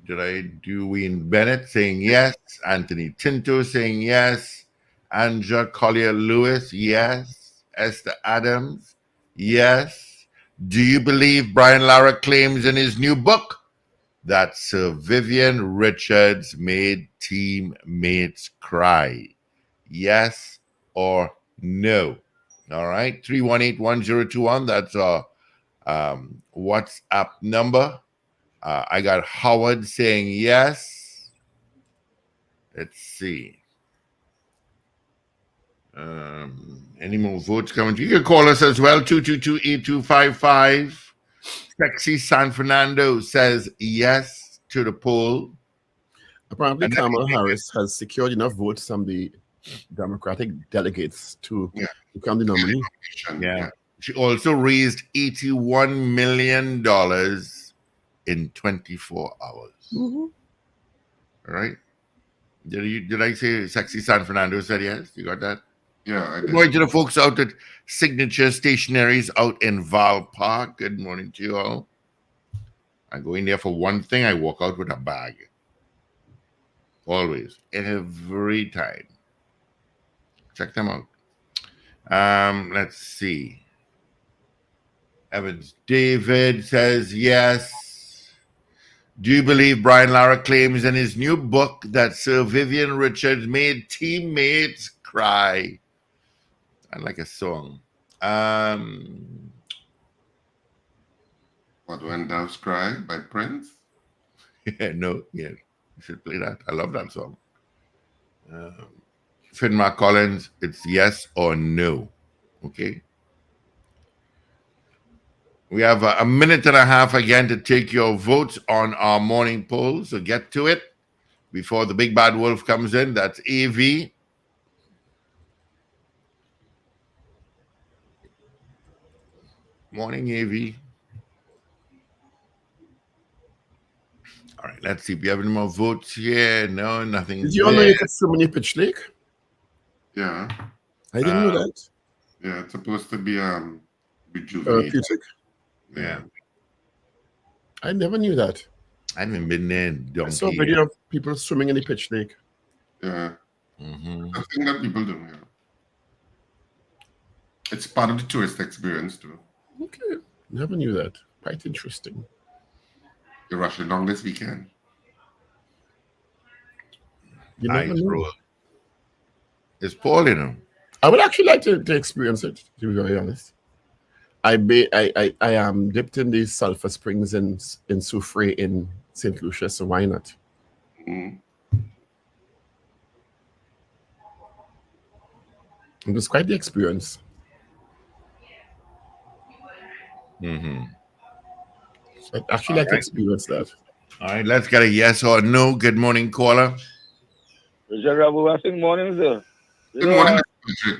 Did I do Wayne Bennett saying yes? Anthony Tinto saying yes. Anja Collier Lewis, yes. Esther Adams, yes. Do you believe Brian Lara claims in his new book that Sir Vivian Richards made teammates cry? Yes or no? All right, 318-1021. That's our WhatsApp number. I got Howard saying yes. Let's see. Any more votes coming? You can call us as well, 222-8255. Sexy San Fernando says yes to the poll. Apparently, Kamala Harris has secured enough votes from the Democratic delegates to become the nominee. Yeah. She also raised $81 million in 24 hours. Mm-hmm. All right. Did I say Sexy San Fernando said yes? You got that? Yeah, I Good did. morning to the folks out at Signature Stationaries out in Val Park. Good morning to you all. I go in there for one thing, I walk out with a bag. Always. Every time. Check them out. Let's see. Evans David says yes. Do you believe Brian Lara claims in his new book that Sir Vivian Richards made teammates cry? I like a song. What, When Doves Cry by Prince? No, yeah. You should play that. I love that song. Finmar Collins, it's yes or no. Okay. We have a minute and a half again to take your votes on our morning poll. So get to it before the big bad wolf comes in. That's AV. Morning, AV. All right, let's see. We have any more votes here? No, nothing. Did you all know you could swim in your pitch lake? Yeah. I didn't know that. Yeah, it's supposed to be rejuvenated. Therapeutic? Yeah. I never knew that. I haven't been there in I saw a video of people swimming in the pitch lake. Yeah. Mm-hmm. The thing that people do, yeah. It's part of the tourist experience too. Okay. Never knew that. Quite interesting. You're rushing down this weekend. You never Nice, know. bro. It's Paul, you know. I would actually like to experience it, to be very honest. I am dipped in these sulfur springs in Soufrière in St. Lucia, so why not? Mm. It was quite the experience. Mm-hmm. So I'd actually like to experience that. All right, let's get a yes or no. Good morning, caller. Mr. Ragoobarsingh, morning, sir. Good morning, Patrick.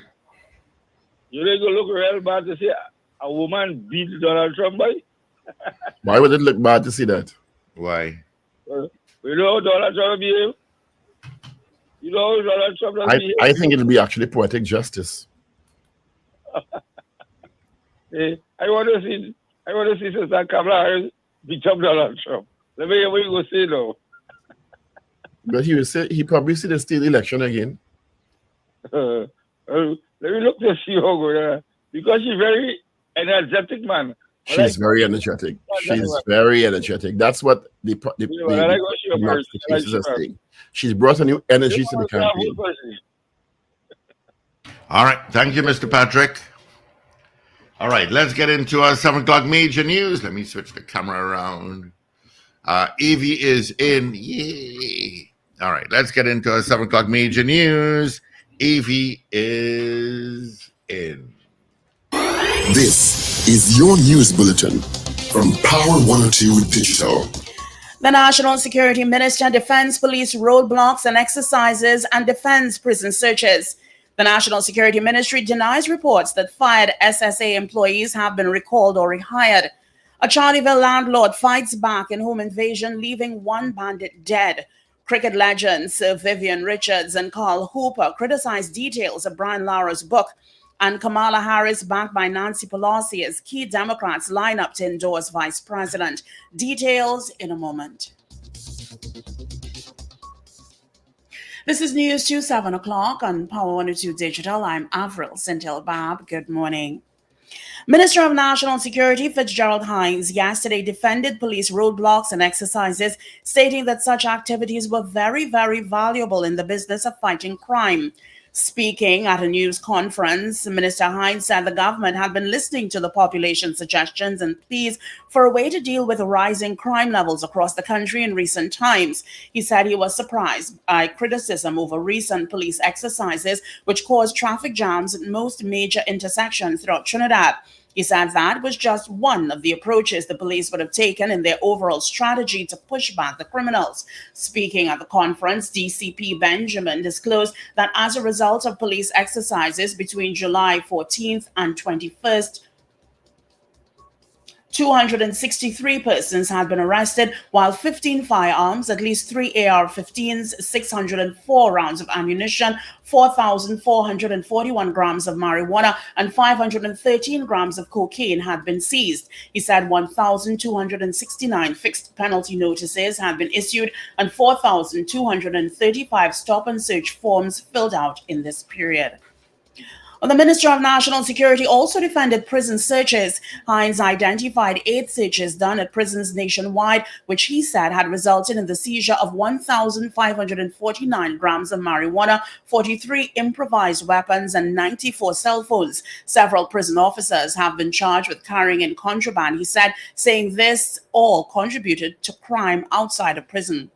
You need to look real bad to see a woman beat Donald Trump, boy. Why would it look bad to see that? Why? You know how Donald Trump behave? You know how Donald Trump does behave? I think it'll be actually poetic justice. I want to see Sister Kamala Harris beat up Donald Trump. Let me hear what you go say now. But he probably see the state election again. Let me look to see how go because she's very energetic, man. She's very energetic. She's very energetic. That's what the cases are saying. She's brought a new energy to the campaign. All right. Thank you, Mr. Patrick. All right. Let's get into our 7 o'clock major news. Let me switch the camera around. Evie is in. Yay. All right, let's get into our 7 o'clock major news. Evie is in. This is your news bulletin from Power 102 Digital. The National Security Minister defends police roadblocks and exercises and defends prison searches. The National Security Ministry denies reports that fired SSA employees have been recalled or rehired. A Charleville landlord fights back in home invasion, leaving one bandit dead. Cricket legends Sir Vivian Richards and Carl Hooper criticized details of Brian Lara's book. And Kamala Harris, backed by Nancy Pelosi, as key Democrats line up to endorse Vice President. Details in a moment. This is News to 7 o'clock on Power 102 Digital. I'm Avril Sintel-Bab. Good morning. Minister of National Security Fitzgerald Hines yesterday defended police roadblocks and exercises, stating that such activities were very, very valuable in the business of fighting crime. Speaking at a news conference, Minister Hines said the government had been listening to the population's suggestions and pleas for a way to deal with the rising crime levels across the country in recent times. He said he was surprised by criticism over recent police exercises, which caused traffic jams at most major intersections throughout Trinidad. He said that was just one of the approaches the police would have taken in their overall strategy to push back the criminals. Speaking at the conference, DCP Benjamin disclosed that as a result of police exercises between July 14th and 21st, 263 persons had been arrested, while 15 firearms, at least 3 AR-15s, 604 rounds of ammunition, 4,441 grams of marijuana, and 513 grams of cocaine had been seized. He said 1,269 fixed penalty notices had been issued and 4,235 stop and search forms filled out in this period. Well, the Minister of National Security also defended prison searches. Hines identified 8 searches done at prisons nationwide, which he said had resulted in the seizure of 1,549 grams of marijuana, 43 improvised weapons, and 94 cell phones. Several prison officers have been charged with carrying in contraband, he said, saying this all contributed to crime outside of prison.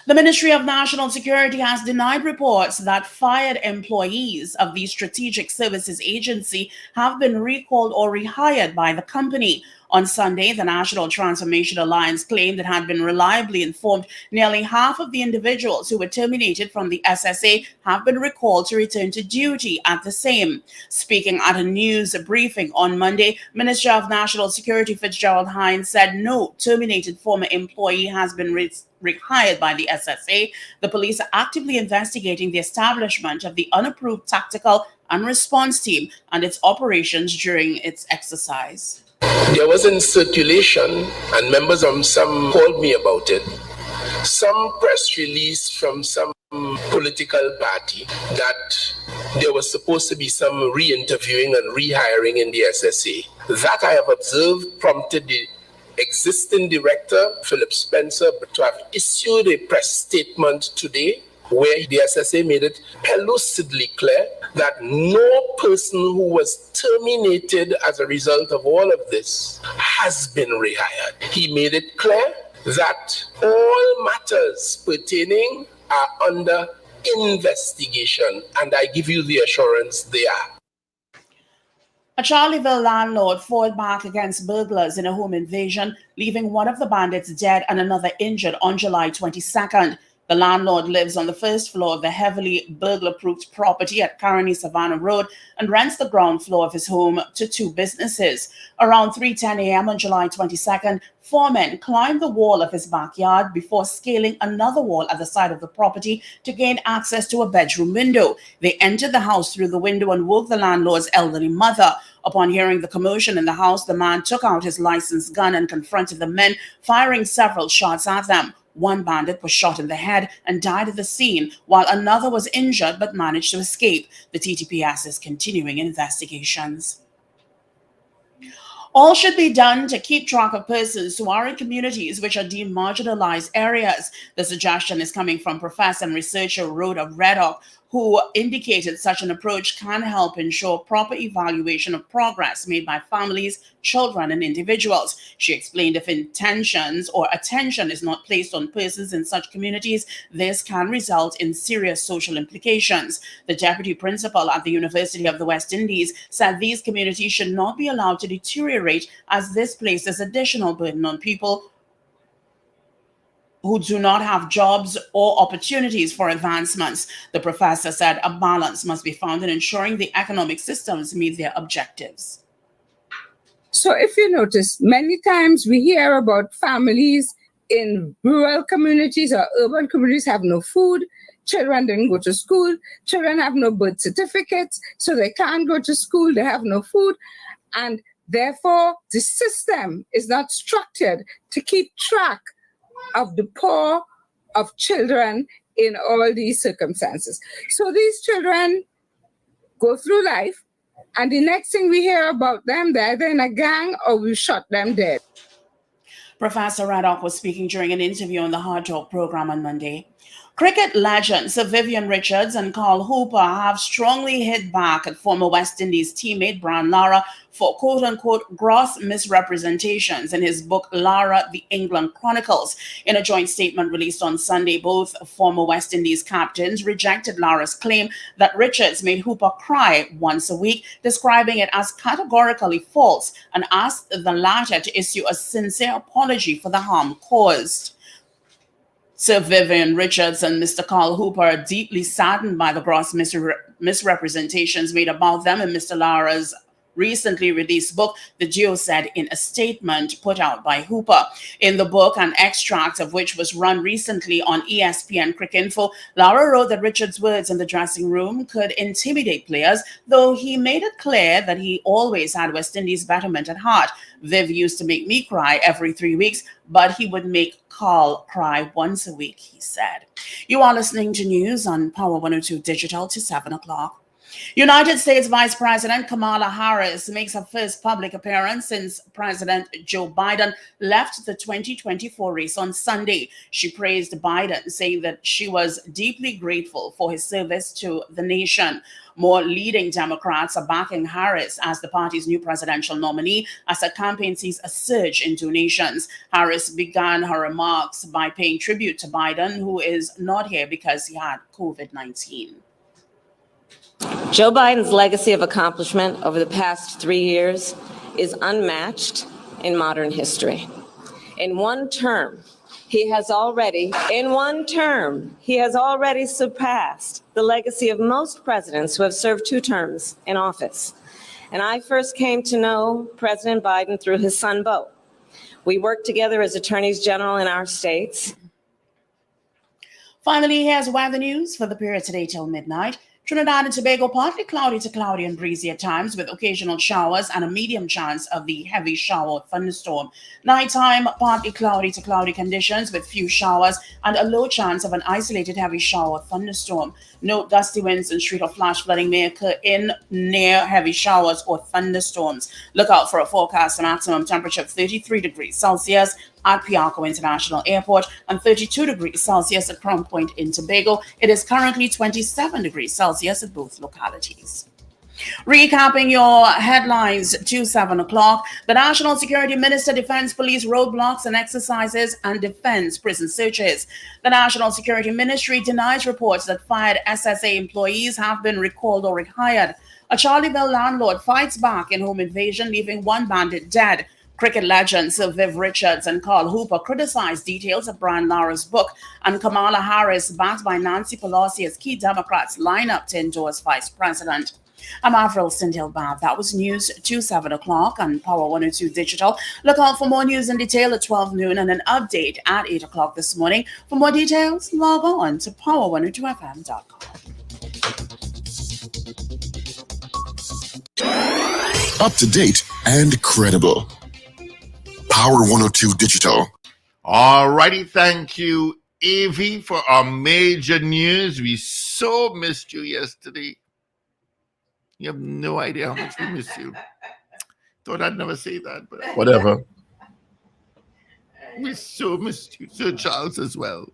The Ministry of National Security has denied reports that fired employees of the Strategic Services Agency have been recalled or rehired by the company. On Sunday, the National Transformation Alliance claimed it had been reliably informed nearly half of the individuals who were terminated from the SSA have been recalled to return to duty at the same. Speaking at a news briefing on Monday, Minister of National Security Fitzgerald Hines said no terminated former employee has been rehired by the SSA. The police are actively investigating the establishment of the unapproved tactical and response team and its operations during its exercise. There was in circulation, and members of some called me about it, some press release from some political party that there was supposed to be some re-interviewing and rehiring in the SSA. That I have observed prompted the existing director, Philip Spencer, to have issued a press statement today where the SSA made it elucidly clear that no person who was terminated as a result of all of this has been rehired. He made it clear that all matters pertaining are under investigation, and I give you the assurance they are. A Charleville landlord fought back against burglars in a home invasion, leaving one of the bandits dead and another injured on July 22nd. The landlord lives on the first floor of the heavily burglar-proofed property at Caroni Savannah Road and rents the ground floor of his home to 2 businesses. Around 3:10 a.m. on July 22nd, 4 men climbed the wall of his backyard before scaling another wall at the side of the property to gain access to a bedroom window. They entered the house through the window and woke the landlord's elderly mother. Upon hearing the commotion in the house, the man took out his licensed gun and confronted the men, firing several shots at them. One bandit was shot in the head and died at the scene, while another was injured but managed to escape. The TTPS is continuing investigations. All should be done to keep track of persons who are in communities which are deemed marginalized areas. The suggestion is coming from Professor and researcher Rhoda Reddock, who indicated such an approach can help ensure proper evaluation of progress made by families, children, and individuals. She explained if intentions or attention is not placed on persons in such communities, this can result in serious social implications. The deputy principal at the University of the West Indies said these communities should not be allowed to deteriorate, as this places additional burden on people who do not have jobs or opportunities for advancements. The professor said a balance must be found in ensuring the economic systems meet their objectives. So if you notice, many times we hear about families in rural communities or urban communities have no food, children didn't go to school, children have no birth certificates, so they can't go to school, they have no food, and therefore the system is not structured to keep track of the poor of children in all these circumstances. So these children go through life, and the next thing we hear about them, they're either in a gang or we shot them dead. Professor Raddock was speaking during an interview on the Hard Talk program on Monday. Cricket legends Vivian Richards and Carl Hooper have strongly hit back at former West Indies teammate Brian Lara for quote-unquote gross misrepresentations in his book Lara, The England Chronicles. In a joint statement released on Sunday, both former West Indies captains rejected Lara's claim that Richards made Hooper cry once a week, describing it as categorically false, and asked the latter to issue a sincere apology for the harm caused. Sir Vivian Richards and Mr. Carl Hooper are deeply saddened by the gross misrepresentations made about them in Mr. Lara's recently released book, the duo said in a statement put out by Hooper. In the book, an extract of which was run recently on ESPN Cricinfo, Lara wrote that Richards' words in the dressing room could intimidate players, though he made it clear that he always had West Indies' betterment at heart. Viv used to make me cry every 3 weeks, but he would make Carl cry once a week, he said. You are listening to news on Power 102 Digital to 7 o'clock. United States Vice President Kamala Harris makes her first public appearance since President Joe Biden left the 2024 race on Sunday. She praised Biden, saying that she was deeply grateful for his service to the nation. More leading Democrats are backing Harris as the party's new presidential nominee as her campaign sees a surge in donations. Harris began her remarks by paying tribute to Biden, who is not here because he had COVID-19. Joe Biden's legacy of accomplishment over the past 3 years is unmatched in modern history. In one term, he has already surpassed the legacy of most presidents who have served 2 terms in office. And I first came to know President Biden through his son, Beau. We worked together as attorneys general in our states. Finally, here's weather news for the period today till midnight. Trinidad and Tobago, partly cloudy to cloudy and breezy at times with occasional showers and a medium chance of the heavy shower or thunderstorm. Nighttime, partly cloudy to cloudy conditions with few showers and a low chance of an isolated heavy shower or thunderstorm. Note gusty winds and street or flash flooding may occur in near heavy showers or thunderstorms. Look out for a forecast maximum temperature of 33 degrees Celsius at Piarco International Airport and 32 degrees Celsius at Crown Point in Tobago. It is currently 27 degrees Celsius at both localities. Recapping your headlines to 7 o'clock, the National Security Minister defends police roadblocks and exercises and defends prison searches. The National Security Ministry denies reports that fired SSA employees have been recalled or rehired. A Charlieville landlord fights back in home invasion, leaving 1 bandit dead. Cricket legends Viv Richards and Carl Hooper criticized details of Brian Lara's book, and Kamala Harris, backed by Nancy Pelosi as key Democrats, line up to endorse Vice President. I'm Avril Sindel-Babb. That was news to 7 o'clock on Power 102 Digital. Look out for more news in detail at 12 noon and an update at 8 o'clock this morning. For more details, log on to power102fm.com. Up to date and credible. Power 102 Digital. All righty, thank you, Evie, for our major news. We so missed you yesterday. You have no idea how much we miss you. Thought I'd never say that, but Whatever. we so missed you. Sir Charles as well.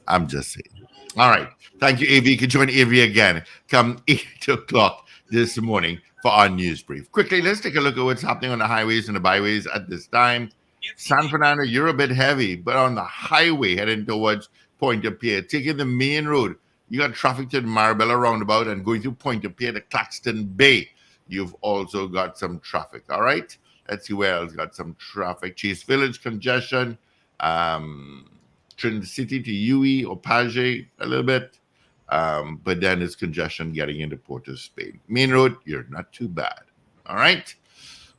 I'm just saying. All right. Thank you, AV. You can join AV again come 8 o'clock this morning for our news brief. Quickly, let's take a look at what's happening on the highways and the byways at this time. San Fernando, you're a bit heavy, but on the highway heading towards Pointe-a-Pierre, taking the main road, you got traffic to the Marabella roundabout and going through Pointe-a-Pierre to Claxton Bay. You've also got some traffic. All right. Let's see where else got some traffic. Chase Village congestion. Trinidad City to UE or Page a little bit. But then it's congestion getting into Port of Spain. Main road, you're not too bad. All right.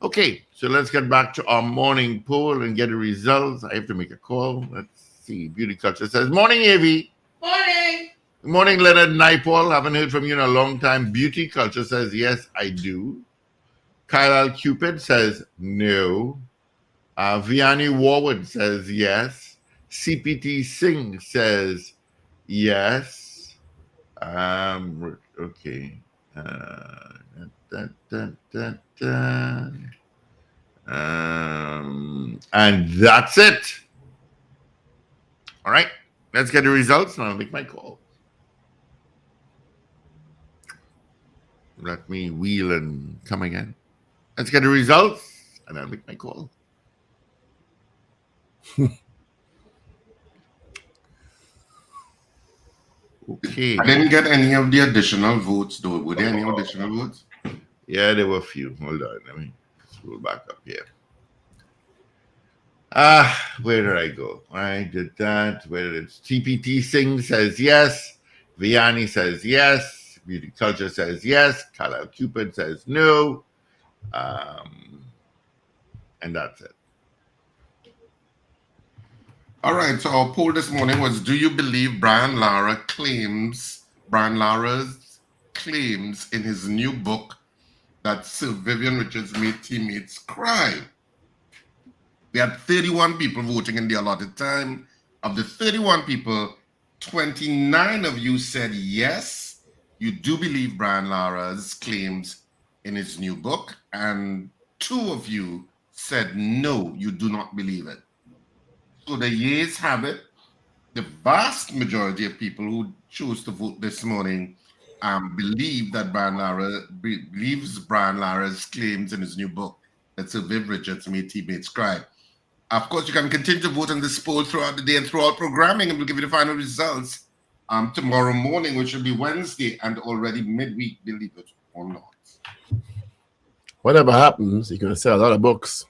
Okay, so let's get back to our morning poll and get the results. I have to make a call. Let's see. Beauty Culture says, morning, AV. Morning. Good morning, Leonard Naipaul. Haven't heard from you in a long time. Beauty Culture says, yes, I do. Kyle Cupid says, no. Vianney Warwood says, yes. CPT Singh says, yes. Okay. And that's it. All right. Let's get the results and I'll make my call. Let me wheel and come again. Let's get the results and I'll make my call. Okay. I didn't get any of the additional votes, though. Were there any additional votes? Yeah, there were a few. Hold on. Let me scroll back up here. Where did I go? I did that. Where did it? TPT Singh says yes. Vianney says yes. Beauty Culture says yes. Kyle Cupid says no. And that's it. All right, so our poll this morning was, do you believe Brian Lara's claims in his new book that Sir Vivian Richards made teammates cry? We had 31 people voting in the allotted time. Of the 31 people, 29 of you said yes, you do believe Brian Lara's claims in his new book, and 2 of you said no, you do not believe it. So the yeas have it. The vast majority of people who chose to vote this morning believe that Brian Lara believes Brian Lara's claims in his new book that Sir Viv Richards made teammates cry. Of course, you can continue to vote on this poll throughout the day and throughout programming, and we'll give you the final results tomorrow morning, which will be Wednesday and already midweek, believe it or not. Whatever happens, you're going to sell a lot of books.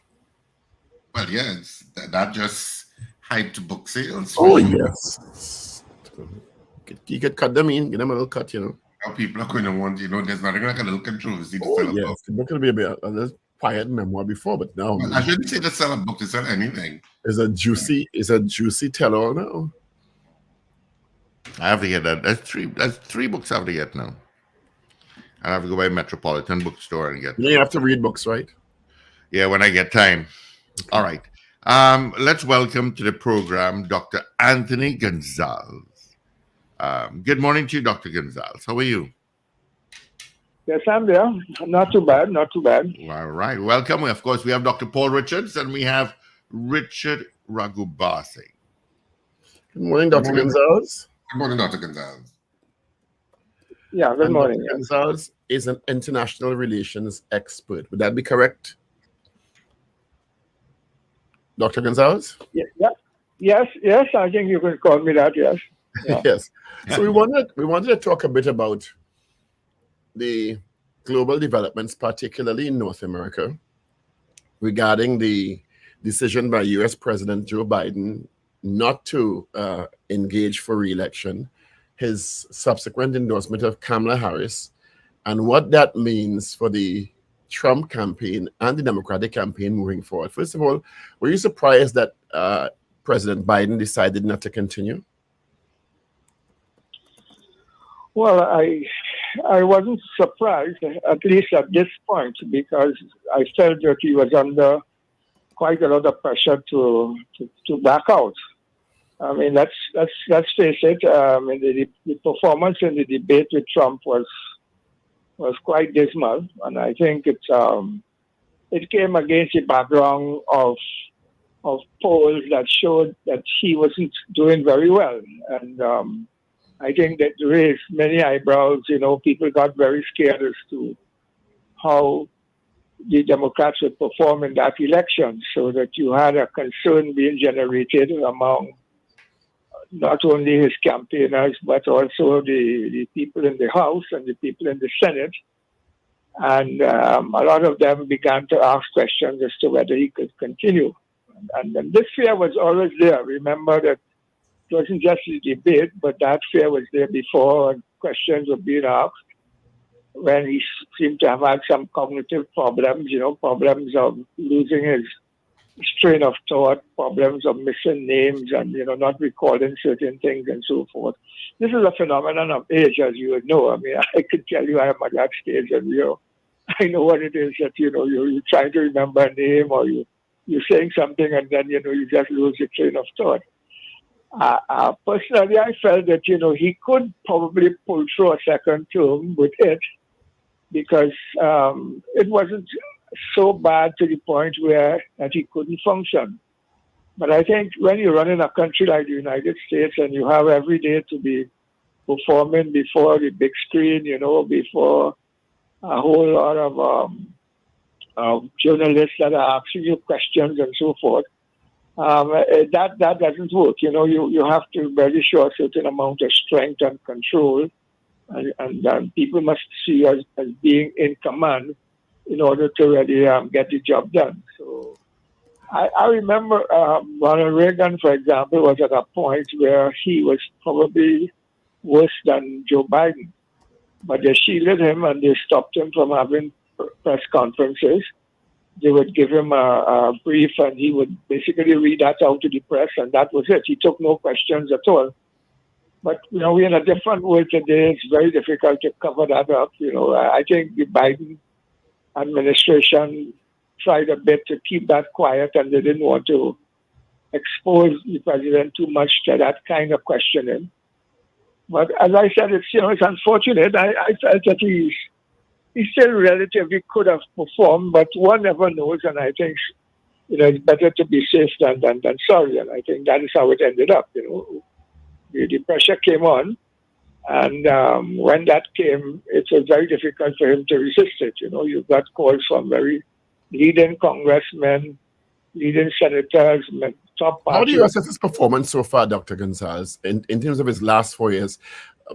Well, yeah, that just hyped book sales. Oh, yes. You could cut them in, give them a little cut, you know. How people are going to want, there's nothing like a little controversy to Oh, sell a yes. book. The book will be a little quiet memoir before, but now Well, I shouldn't say to sell a book, to sell anything. it's a juicy tell-all now. I have to get that. That's three books I have to get now. I have to go by Metropolitan Bookstore and get. You have to read books, right? Yeah, when I get time. All right. Let's welcome to the program Dr. Anthony Gonzalez. Good morning to you, Dr. Gonzalez. How are you? Yes, I'm there. Not too bad, not too bad. All right. Welcome. Of course, we have Dr. Paul Richards and we have Richard Ragoobarsingh. Good morning, Dr. Gonzalez. Good morning, Dr. Gonzalez. Yeah, good morning. Dr. Gonzalez is an international relations expert. Would that be correct? Dr. Gonzalez? Yeah. Yes, I think you can call me that, yes. Yeah. Yes. So we wanted to talk a bit about the global developments, particularly in North America, regarding the decision by U.S. President Joe Biden not to engage for re-election, his subsequent endorsement of Kamala Harris, and what that means for the Trump campaign and the Democratic campaign moving forward. First of all, were you surprised that President Biden decided not to continue? Well, I wasn't surprised, at least at this point, because I felt that he was under quite a lot of pressure to back out. I mean, let's face it. The performance in the debate with Trump was quite dismal, and I think it came against the background of polls that showed that he wasn't doing very well, and I think that raised many eyebrows. People got very scared as to how the Democrats would perform in that election, so that you had a concern being generated among not only his campaigners, but also the people in the House and the people in the Senate. And a lot of them began to ask questions as to whether he could continue. And this fear was always there. Remember that it wasn't just the debate, but that fear was there before, and questions were being asked when he seemed to have had some cognitive problems, problems of losing his train of thought, problems of missing names and, not recalling certain things and so forth. This is a phenomenon of age, as you would know. I mean, I could tell you I am at that stage, and, I know what it is that, you're trying to remember a name, or you're saying something and then, you just lose your train of thought. Personally, I felt that, he could probably pull through a second term with it, because it wasn't so bad to the point where that he couldn't function. But I think when you run in a country like the United States and you have every day to be performing before the big screen, before a whole lot of journalists that are asking you questions and so forth, that doesn't work. You have to really show a certain amount of strength and control, and people must see you as being in command in order to really get the job done. So I remember Ronald Reagan, for example, was at a point where he was probably worse than Joe Biden. But they shielded him and they stopped him from having press conferences. They would give him a brief and he would basically read that out to the press, and that was it. He took no questions at all. But, we're in a different world today. It's very difficult to cover that up. I think the Biden administration tried a bit to keep that quiet, and they didn't want to expose the president too much to that kind of questioning. But as I said, it's unfortunate. I felt that he still relatively could have performed, but one never knows. And I think it's better to be safe than sorry. And I think that is how it ended up. The pressure came on, and when that came, it was very difficult for him to resist it. You got calls from very leading congressmen, leading senators, top parties. How do you assess his performance so far, Dr. Gonzalez, in terms of his last 4 years?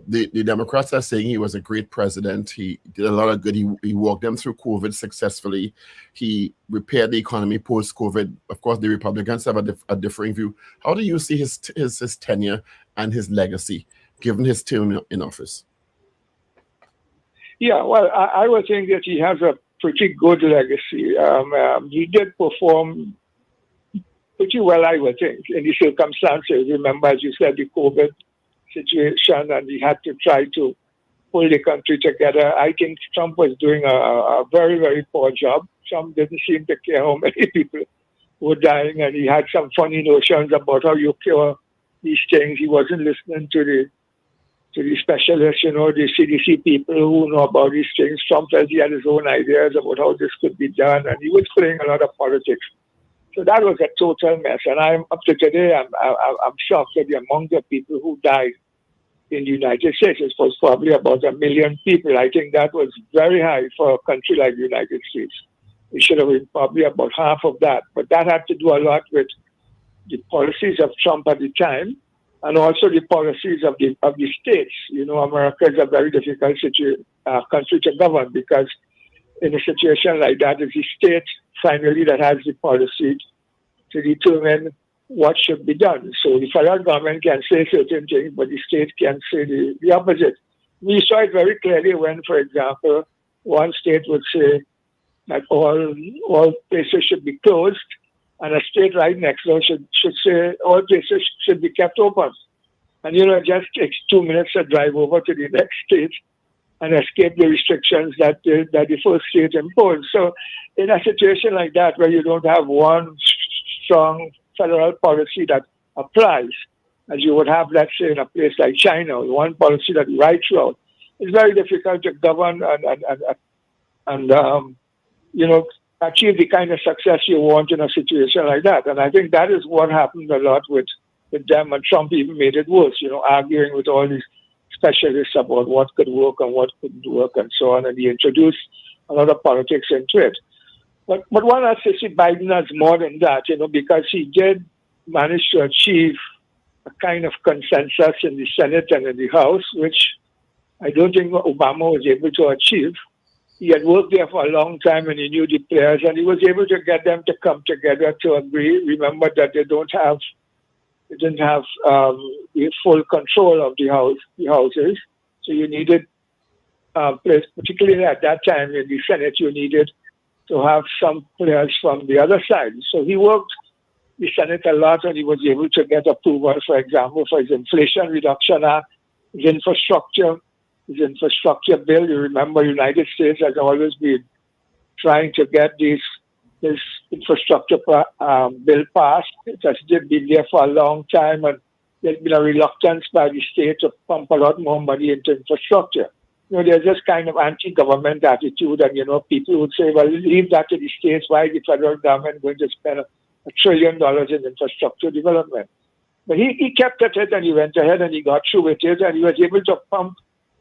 The Democrats are saying he was a great president. He did a lot of good. He walked them through COVID successfully. He repaired the economy post-COVID. Of course, the Republicans have a differing view. How do you see his tenure and his legacy, given his term in office? Yeah, well, I would think that he has a pretty good legacy. He did perform pretty well, I would think, in the circumstances. Remember, as you said, the COVID situation, and he had to try to pull the country together. I think Trump was doing a very, very poor job. Trump didn't seem to care how many people were dying, and he had some funny notions about how you cure these things. He wasn't listening to the specialists, the CDC people who know about these things. Trump felt he had his own ideas about how this could be done, and he was playing a lot of politics. So that was a total mess. And I'm up to today, I'm shocked that the amount of people who died in the United States, it was probably about 1 million people. I think that was very high for a country like the United States. It should have been probably about half of that. But that had to do a lot with the policies of Trump at the time, and also the policies of the states. America is a very difficult country to govern, because in a situation like that, it's the state finally that has the policy to determine what should be done. So the federal government can say certain things, but the state can say the opposite. We saw it very clearly when, for example, one state would say that all places should be closed, and a state right next door should say all places should be kept open. And, it just takes 2 minutes to drive over to the next state and escape the restrictions that the first state imposed. So in a situation like that, where you don't have one strong federal policy that applies, as you would have, let's say, in a place like China, one policy that right throughout, it's very difficult to govern and achieve the kind of success you want in a situation like that. And I think that is what happened a lot with them, and Trump even made it worse, arguing with all these specialist about what could work and what couldn't work and so on, and he introduced a lot of politics into it. But one has to see Biden as more than that, because he did manage to achieve a kind of consensus in the Senate and in the House, which I don't think Obama was able to achieve. He had worked there for a long time and he knew the players, and he was able to get them to come together to agree. Remember that they didn't have the full control of the houses, so you needed, particularly at that time in the Senate, you needed to have some players from the other side. So he worked the Senate a lot, and he was able to get approval, for example, for his Inflation Reduction Act, his infrastructure bill. You remember, United States has always been trying to get this infrastructure bill passed. It has been there for a long time, and there's been a reluctance by the state to pump a lot more money into infrastructure. There's this kind of anti-government attitude, and, people would say, well, leave that to the states. Why is the federal government going to spend $1 trillion in infrastructure development? But he kept at it, and he went ahead and he got through with it, and he was able to pump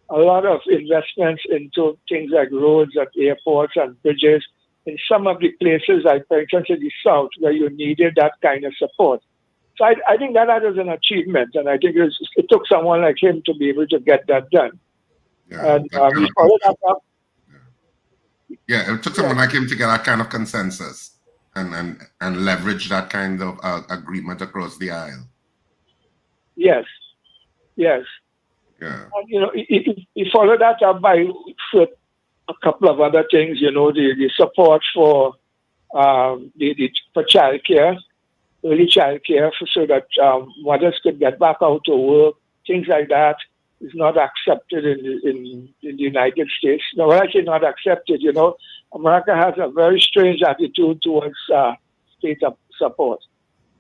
a lot of investments into things like roads and airports and bridges in some of the places, like, for instance, in the South, where you needed that kind of support. So I think that was an achievement, and I think it took someone like him to be able to get that done. Yeah, and we followed that up. Yeah, it took someone like him to get that kind of consensus and leverage that kind of agreement across the aisle. Yes. Yeah. And, he followed that up by a couple of other things. The support for for childcare, early childcare, so that mothers could get back out to work. Things like that is not accepted in the United States. Now, when I say not accepted, America has a very strange attitude towards state support.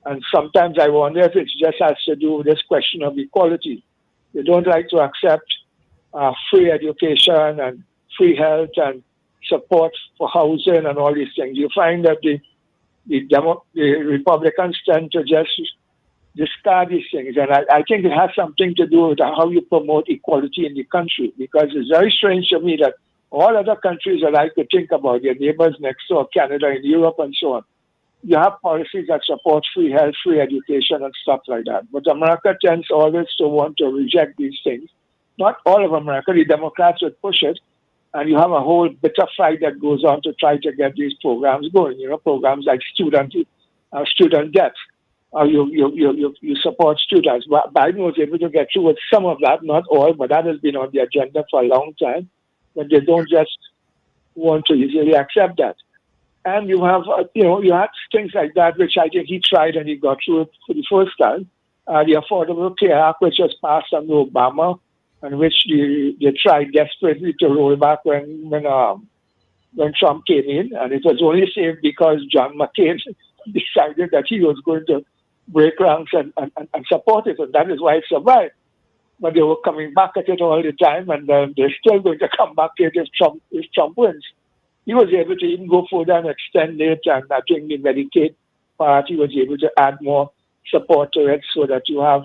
And sometimes I wonder if it just has to do with this question of equality. They don't like to accept free education and free health and support for housing and all these things. You find that the Republicans tend to just discard these things. And I think it has something to do with how you promote equality in the country, because it's very strange to me that all other countries that I could think about, your neighbors next door, Canada and Europe and so on, you have policies that support free health, free education and stuff like that. But America tends always to want to reject these things. Not all of America, the Democrats would push it, and you have a whole bitter fight that goes on to try to get these programs going. Programs like student debt. You support students. Biden was able to get through with some of that, not all, but that has been on the agenda for a long time. But they don't just want to easily accept that. And you have, you had things like that, which I think he tried and he got through it for the first time. The Affordable Care Act, which was passed under Obama, and which they tried desperately to roll back when Trump came in, and it was only saved because John McCain decided that he was going to break ranks and support it, and that is why it survived. But they were coming back at it all the time, and they're still going to come back at it if Trump wins. He was able to even go further and extend it, and I think the Medicaid part, he was able to add more support to it so that you have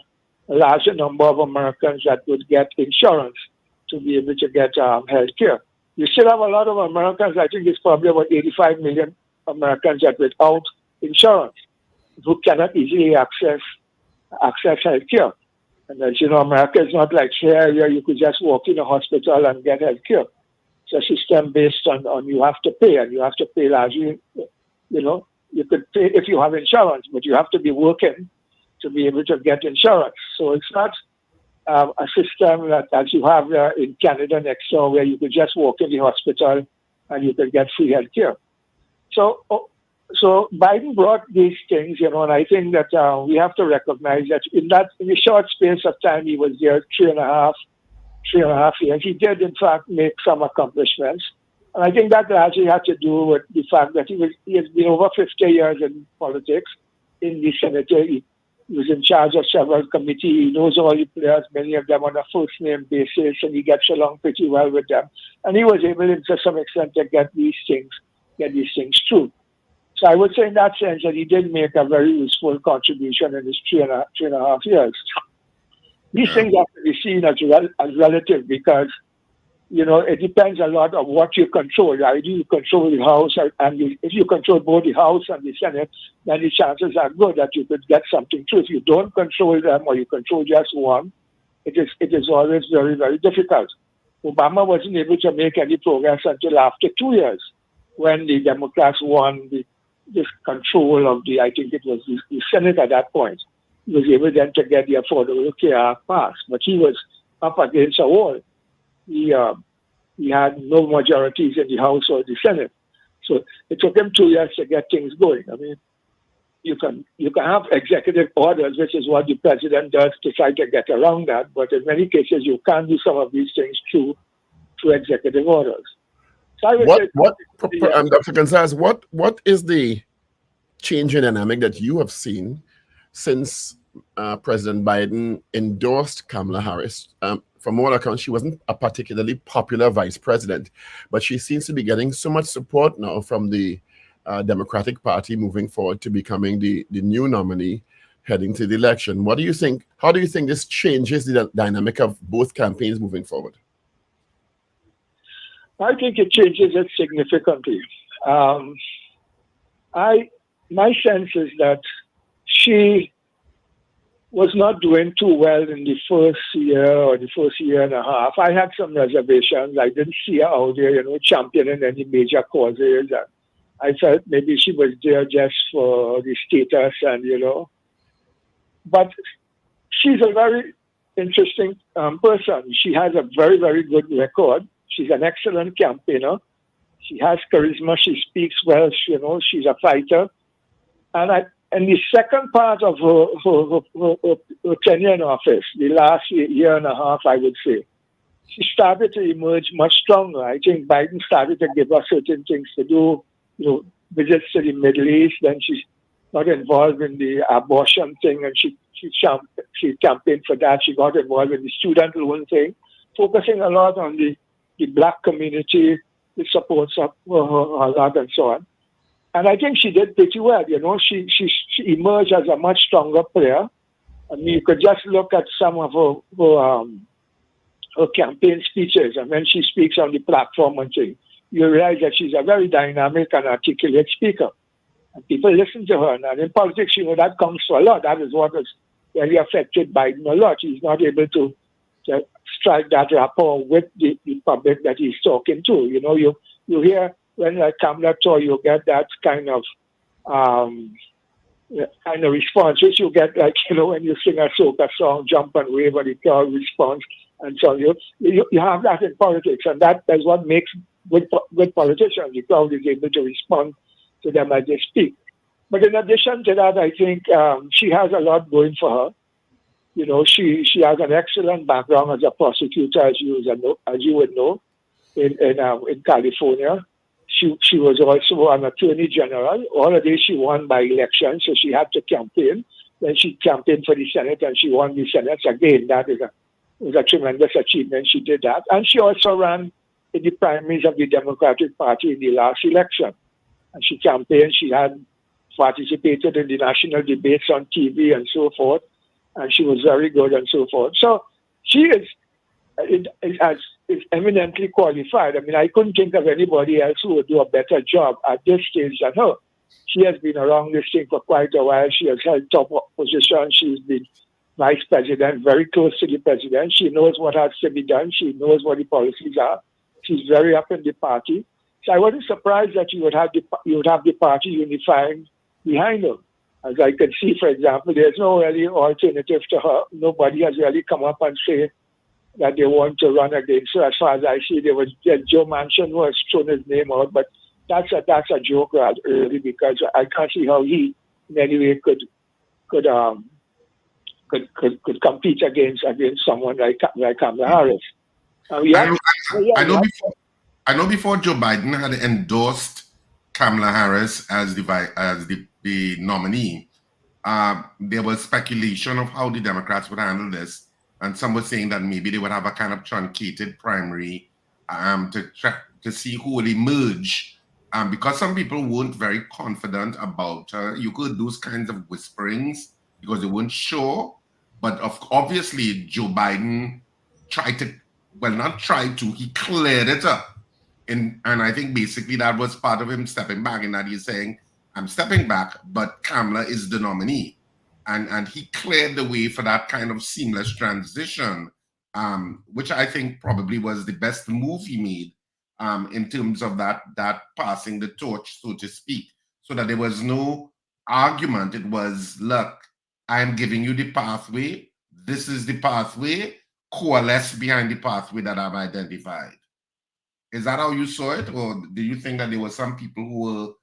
a larger number of Americans that would get insurance to be able to get health care. You still have a lot of Americans, I think it's probably about 85 million Americans that without insurance, who cannot easily access health care. And as you know, America is not like here where you could just walk in a hospital and get health care. It's a system based on you have to pay, and you have to pay largely, you could pay if you have insurance, but you have to be working to be able to get insurance. So it's not a system that as you have in Canada next door, where you could just walk in the hospital and you could get free health care. So Biden brought these things, and I think that we have to recognize that in the short space of time he was there, three and a half years, he did in fact make some accomplishments. And I think that largely had to do with the fact that he has been over 50 years in politics, in the Senate. He was in charge of several committees. He knows all the players, many of them on a first-name basis, and he gets along pretty well with them. And he was able, to some extent, to get these things through. So I would say in that sense that he did make a very useful contribution in his three and a half years. These things have to be seen as relative because, you know, it depends a lot on what you control. Right? You control the House, and if you control both the House and the Senate, then the chances are good that you could get something through. If you don't control them or you control just one, it is always very, very difficult. Obama wasn't able to make any progress until after 2 years, when the Democrats won this control of I think it was the Senate at that point. He was able then to get the Affordable Care Act passed, but he was up against a wall. He had no majorities in the House or the Senate. So it took him 2 years to get things going. I mean, you can have executive orders, which is what the president does to try to get around that. But in many cases, you can't do some of these things through executive orders. So I would say, Dr. Gonzalez, what is the change in dynamic that you have seen since President Biden endorsed Kamala Harris? From all accounts, she wasn't a particularly popular vice president, but she seems to be getting so much support now from the Democratic Party moving forward to becoming the new nominee heading to the election. What do you think? How do you think this changes the dynamic of both campaigns moving forward? I think it changes it significantly. My sense is that she was not doing too well in the first year or the first year and a half. I had some reservations. I didn't see her out there, championing any major causes. And I felt maybe she was there just for the status and, But she's a very interesting person. She has a very, very good record. She's an excellent campaigner. She has charisma. She speaks well. She's a fighter. And the second part of her tenure in office, the last year and a half, I would say, she started to emerge much stronger. I think Biden started to give her certain things to do, visits to the Middle East. Then she got involved in the abortion thing, and she campaigned for that. She got involved in the student loan thing, focusing a lot on the Black community, the supports of her a lot, and so on. And I think she did pretty well. She emerged as a much stronger player. I mean, you could just look at some of her campaign speeches, and when she speaks on the platform and things, you realize that she's a very dynamic and articulate speaker. And people listen to her. And in politics, that comes to a lot. That is what has really affected Biden a lot. He's not able to strike that rapport with the public that he's talking to. You hear when Kamala talk, you get that kind of response, which you get when you sing a soca song, jump and wave, and the crowd responds, and so you have that in politics, and that is what makes good politicians. The crowd is able to respond to them as they speak. But in addition to that, I think she has a lot going for her. She has an excellent background as a prosecutor, as you would know, in California. She was also an attorney general. All of this she won by election, so she had to campaign. Then she campaigned for the Senate, and she won the Senate. Again, that was a tremendous achievement. She did that. And she also ran in the primaries of the Democratic Party in the last election. And she campaigned. She had participated in the national debates on TV and so forth. And she was very good and so forth. So she is eminently qualified. I mean, I couldn't think of anybody else who would do a better job at this stage than her. She has been around this thing for quite a while. She has held top position. She's been vice president, very close to the president. She knows what has to be done. She knows what the policies are. She's very up in the party. So I wasn't surprised that you would have the party unifying behind her. As I could see, for example, there's no really alternative to her. Nobody has really come up and say that they want to run against her. As far as I see, there was Joe Manchin who has thrown his name out, but that's a joke really, because I can't see how he in any way could compete against someone like Kamala Harris. I know before Joe Biden had endorsed Kamala Harris as the nominee, there was speculation of how the Democrats would handle this. And some were saying that maybe they would have a kind of truncated primary to see who will emerge. Because some people weren't very confident about her. You could do those kinds of whisperings because they weren't sure. But obviously, Joe Biden tried to, well, not tried to, he cleared it up. And I think basically that was part of him stepping back, and that he's saying, I'm stepping back, but Kamala is the nominee. And he cleared the way for that kind of seamless transition, which I think probably was the best move he made in terms of that passing the torch, so to speak, so that there was no argument. It was, look, I'm giving you the pathway. This is the pathway. Coalesce behind the pathway that I've identified. Is that how you saw it? Or do you think that there were some people who were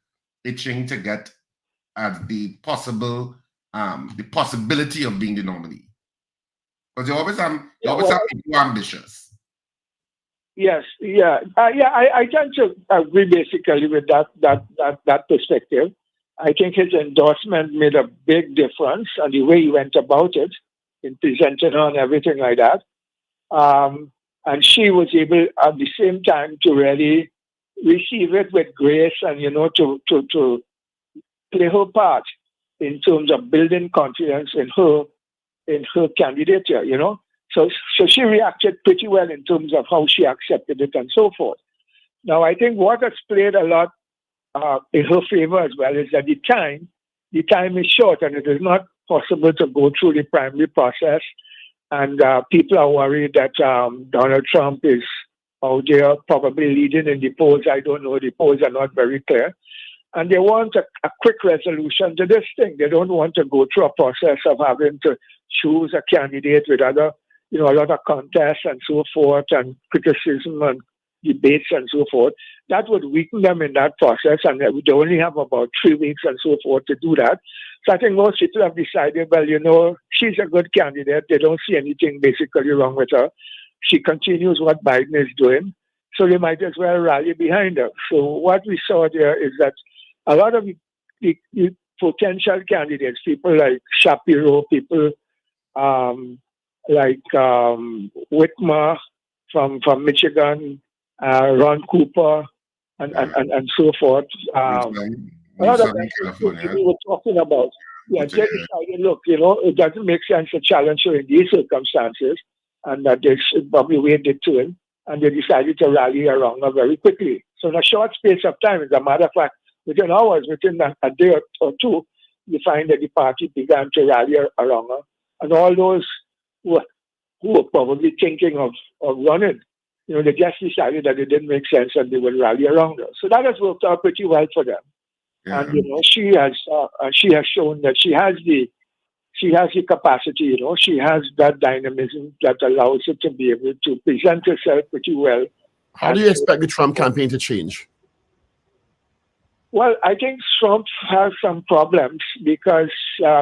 itching to get at the possibility of being the nominee? Because you always have people ambitious. Yes, yeah. I tend to agree basically with that perspective. I think his endorsement made a big difference, and the way he went about it, in presenting her and everything like that. And she was able at the same time to really receive it with grace and, to play her part in terms of building confidence in her candidature, So she reacted pretty well in terms of how she accepted it and so forth. Now, I think what has played a lot in her favor as well is that the time is short and it is not possible to go through the primary process. And people are worried that Donald Trump is out there probably leading in the polls. I don't know. The polls are not very clear. And they want a quick resolution to this thing. They don't want to go through a process of having to choose a candidate with a lot of contests and so forth and criticism and debates and so forth. That would weaken them in that process, and they only have about 3 weeks and so forth to do that. So I think most people have decided, well, she's a good candidate. They don't see anything basically wrong with her. She continues what Biden is doing, so they might as well rally behind her. So what we saw there is that a lot of the potential candidates, people like Shapiro, people like Whitmer from Michigan, Ron Cooper, and so forth. A lot of them we were talking about. Yeah, they decided, look, it doesn't make sense to challenge her in these circumstances, and that they should probably wait it to him. And they decided to rally around her very quickly. So in a short space of time, as a matter of fact, within hours, within a day or two, you find that the party began to rally around her. And all those who were probably thinking of running, they just decided that it didn't make sense and they would rally around her. So that has worked out pretty well for them. Yeah. And she has shown that she has the capacity. She has that dynamism that allows her to be able to present herself pretty well. How do you expect the Trump campaign to change? Well, I think Trump has some problems because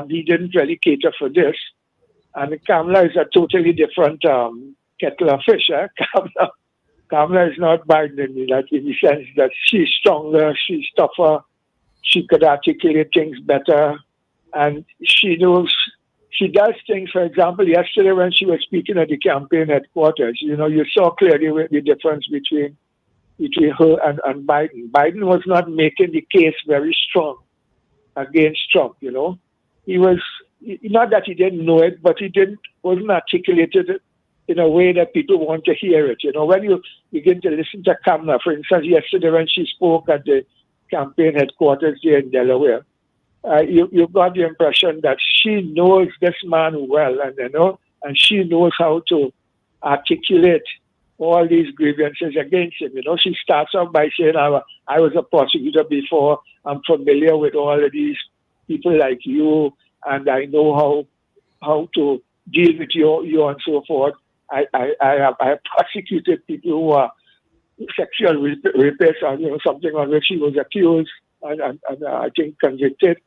he didn't really cater for this. And Kamala is a totally different kettle of fish. Kamala is not Biden in the sense that she's stronger, she's tougher, she could articulate things better, and she does things. For example, yesterday when she was speaking at the campaign headquarters, you saw clearly the difference between her and Biden. Biden was not making the case very strong against Trump. He was, not that he didn't know it, but he wasn't articulated it in a way that people want to hear it. When you begin to listen to Kamala, for instance, yesterday when she spoke at the campaign headquarters here in Delaware, you got the impression that she knows this man well, and she knows how to articulate all these grievances against him. She starts off by saying, I was a prosecutor before, I'm familiar with all of these people like you, and I know how to deal with you and so forth. I have prosecuted people who are sexual rapists or something on which he was accused and I think convicted.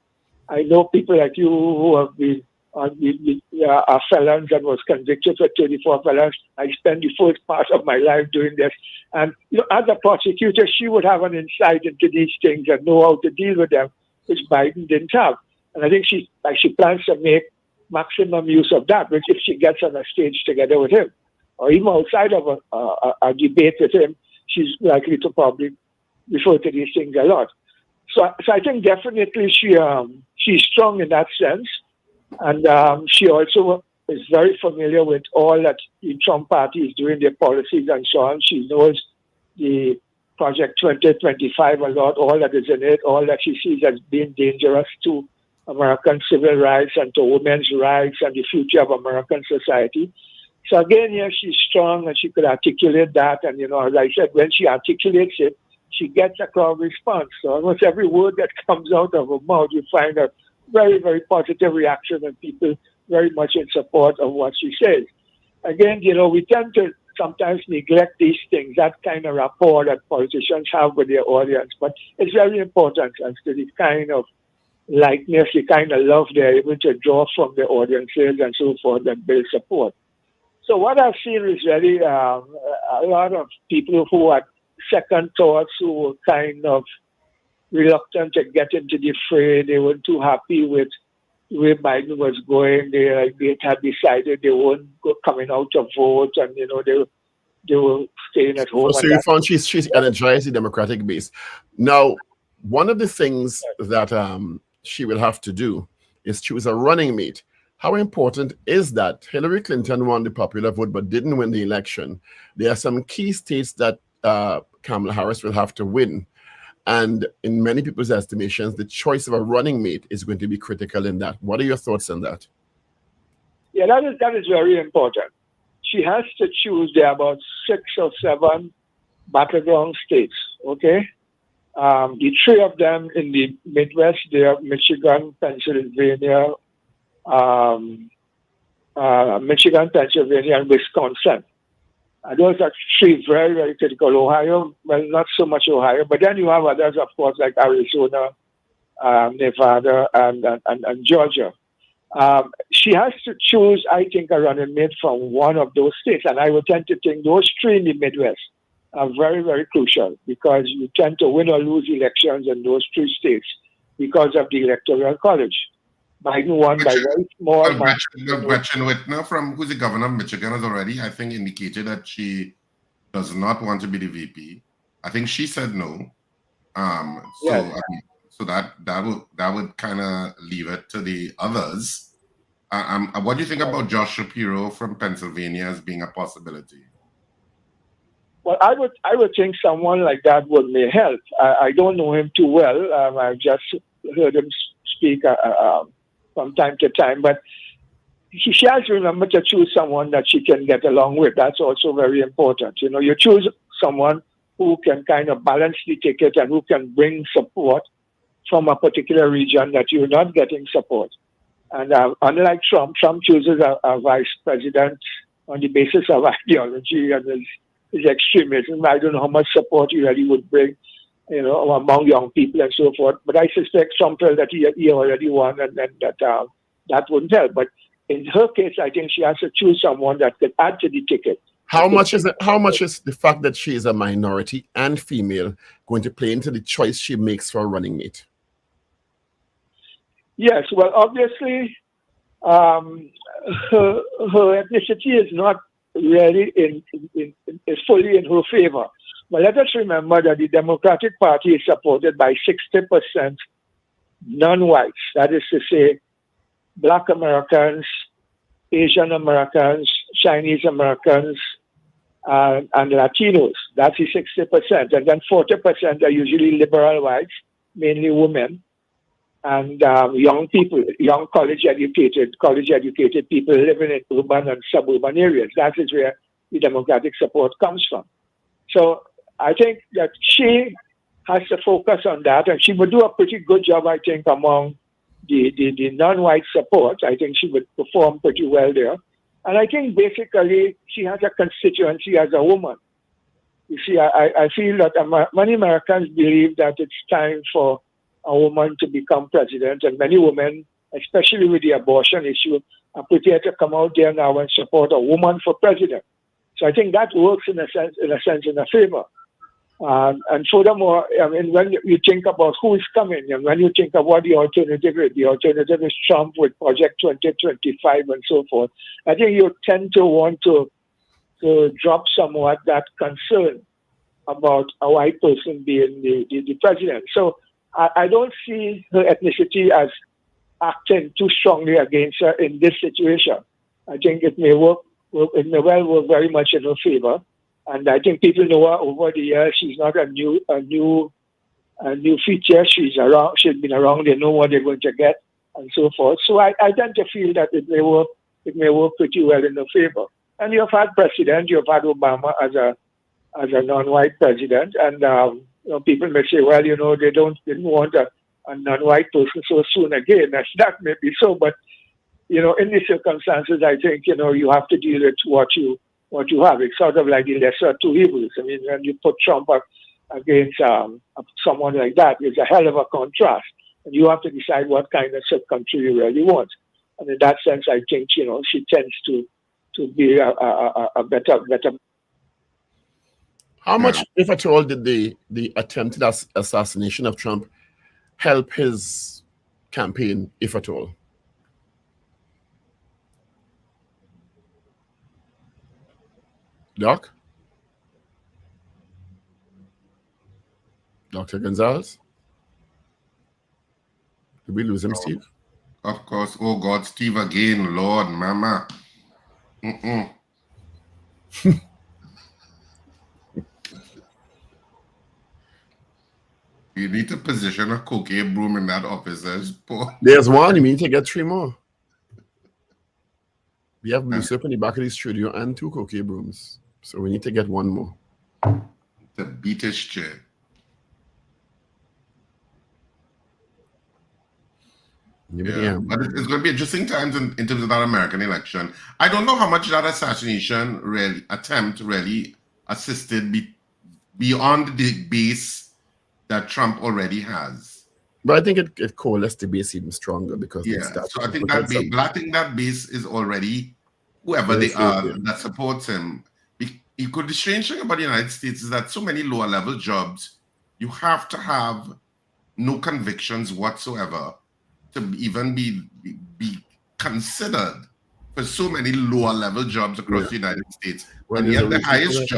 I know people like you who have been are felons and was convicted for 34 felons. I spent the first part of my life doing this. And as a prosecutor, she would have an insight into these things and know how to deal with them, which Biden didn't have. And I think she plans to make maximum use of that, which if she gets on a stage together with him, or even outside of a debate with him, she's likely to probably refer to these things a lot. So I think definitely she's strong in that sense. And she also is very familiar with all that the Trump party is doing, their policies and so on. She knows the Project 2025 a lot, all that is in it, all that she sees as being dangerous to American civil rights and to women's rights and the future of American society. So again, yeah, she's strong and she could articulate that. And, you know, as I said, when she articulates it, she gets a crowd response. So almost every word that comes out of her mouth, you find a very, very positive reaction and people very much in support of what she says. Again, you know, we tend to sometimes neglect these things, that kind of rapport that politicians have with their audience. But it's very important as to the kind of likeness, the kind of love they're able to draw from their audiences and so forth and build support. So what I've seen is really a lot of people who had second thoughts, who were kind of reluctant to get into the fray. They weren't too happy with where Biden was going. They had decided they weren't coming out to vote, and you know they were staying at home. So you found she's energized the Democratic base. Now, one of the things that she will have to do is choose a running mate. How important is that? Hillary Clinton won the popular vote but didn't win the election. There are some key states that Kamala Harris will have to win. And in many people's estimations, the choice of a running mate is going to be critical in that. What are your thoughts on that? Yeah, that is very important. She has to choose. There are about 6 or 7 battleground states, okay? The 3 of them in the Midwest, they are Michigan, Pennsylvania, Pennsylvania, and Wisconsin. Those are 3 very, very critical. Ohio, well, not so much Ohio, but then you have others, of course, like Arizona, Nevada, and Georgia. She has to choose, I think, a running mate from one of those states. And I would tend to think those 3 in the Midwest are very, very crucial because you tend to win or lose elections in those 3 states because of the Electoral College. Biden won by very small margin. Gretchen Whitmer, who's the governor of Michigan, has already, I think, indicated that she does not want to be the VP. I think she said no. So that would kind of leave it to the others. What do you think about Josh Shapiro from Pennsylvania as being a possibility? Well, I would think someone like that would may help. I don't know him too well. I've just heard him speak from time to time, but she has to remember to choose someone that she can get along with. That's also very important. You know, you choose someone who can kind of balance the ticket and who can bring support from a particular region that you're not getting support. And unlike Trump chooses a vice president on the basis of ideology and his extremism. I don't know how much support he really would bring, you know, among young people and so forth. But I suspect Trump felt that he already won and then that wouldn't help. But in her case, I think she has to choose someone that could add to the ticket. How much is the fact that she is a minority and female going to play into the choice she makes for a running mate? Yes, well, obviously, her ethnicity is not really is fully in her favor. But let us remember that the Democratic Party is supported by 60% non-whites. That is to say, Black Americans, Asian Americans, Chinese Americans, and Latinos. That's the 60%. And then 40% are usually liberal whites, mainly women, and young people, young college-educated people living in urban and suburban areas. That is where the Democratic support comes from. So I think that she has to focus on that, and she would do a pretty good job, I think, among the non-white support. I think she would perform pretty well there. And I think basically she has a constituency as a woman. You see, I feel that many Americans believe that it's time for a woman to become president, and many women, especially with the abortion issue, are prepared to come out there now and support a woman for president. So I think that works in a sense in a favor. And furthermore, I mean, when you think about who is coming, and when you think of what the alternative is Trump with Project 2025 and so forth. I think you tend to want to drop somewhat that concern about a white person being the president. So I don't see her ethnicity as acting too strongly against her in this situation. I think it may work. It may well work very much in her favor. And I think people know her over the years. She's not a new feature. She's around. She's been around. They know what they're going to get, and so forth. So I tend to feel that it may work pretty well in her favor. And you've had president. You've had Obama as a non-white president, and people may say, well, they didn't want a non-white person so soon again. That may be so, but in these circumstances, I think you have to deal with what you have. It's sort of like the lesser of two evils. I mean, when you put Trump up against someone like that, it's a hell of a contrast, and you have to decide what kind of country you really want. And in that sense, I think she tends to be a better. How much, if at all, did the attempted assassination of Trump help his campaign, if at all? Doc? Dr. Gonzalez? Did we lose him, Steve? Of course. Oh, God, Steve again. Lord, mama. You need to position a cocaine broom in that office. There's one. You need to get 3 more. We have Lucy up in the back of the studio and 2 cocaine brooms. So we need to get 1 more. The beat his chair. Yeah, but it's going to be interesting times in terms of that American election. I don't know how much that assassination attempt really assisted beyond the base that Trump already has. But I think it coalesced the base even stronger because so I think that base, but I think that base is already whoever they are that supports him. The strange thing about the United States is that so many lower level jobs, you have to have no convictions whatsoever to even be considered for so many lower level jobs across the United States. And yet the highest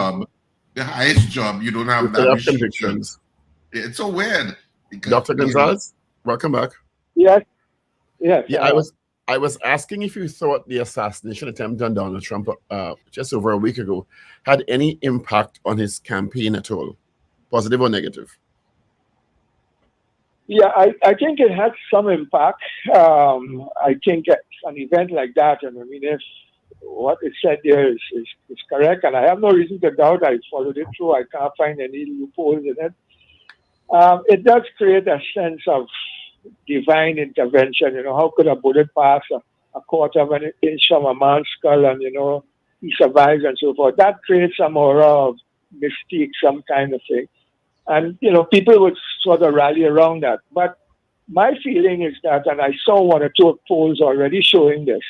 job, you don't have that convictions. It's so weird. Dr. Gonzalez, welcome back. Yes. Yeah, I was asking if you thought the assassination attempt on Donald Trump just over a week ago had any impact on his campaign at all, positive or negative? Yeah, I think it had some impact. I think an event like that, and I mean, if what is said there is correct, and I have no reason to doubt. I followed it through. I can't find any loopholes in it. It does create a sense of divine intervention. How could a bullet pass a quarter of an inch from a man's skull and, he survives and so forth? That creates some aura of mystique, some kind of thing. And, people would sort of rally around that. But my feeling is that, and I saw 1 or 2 polls already showing this,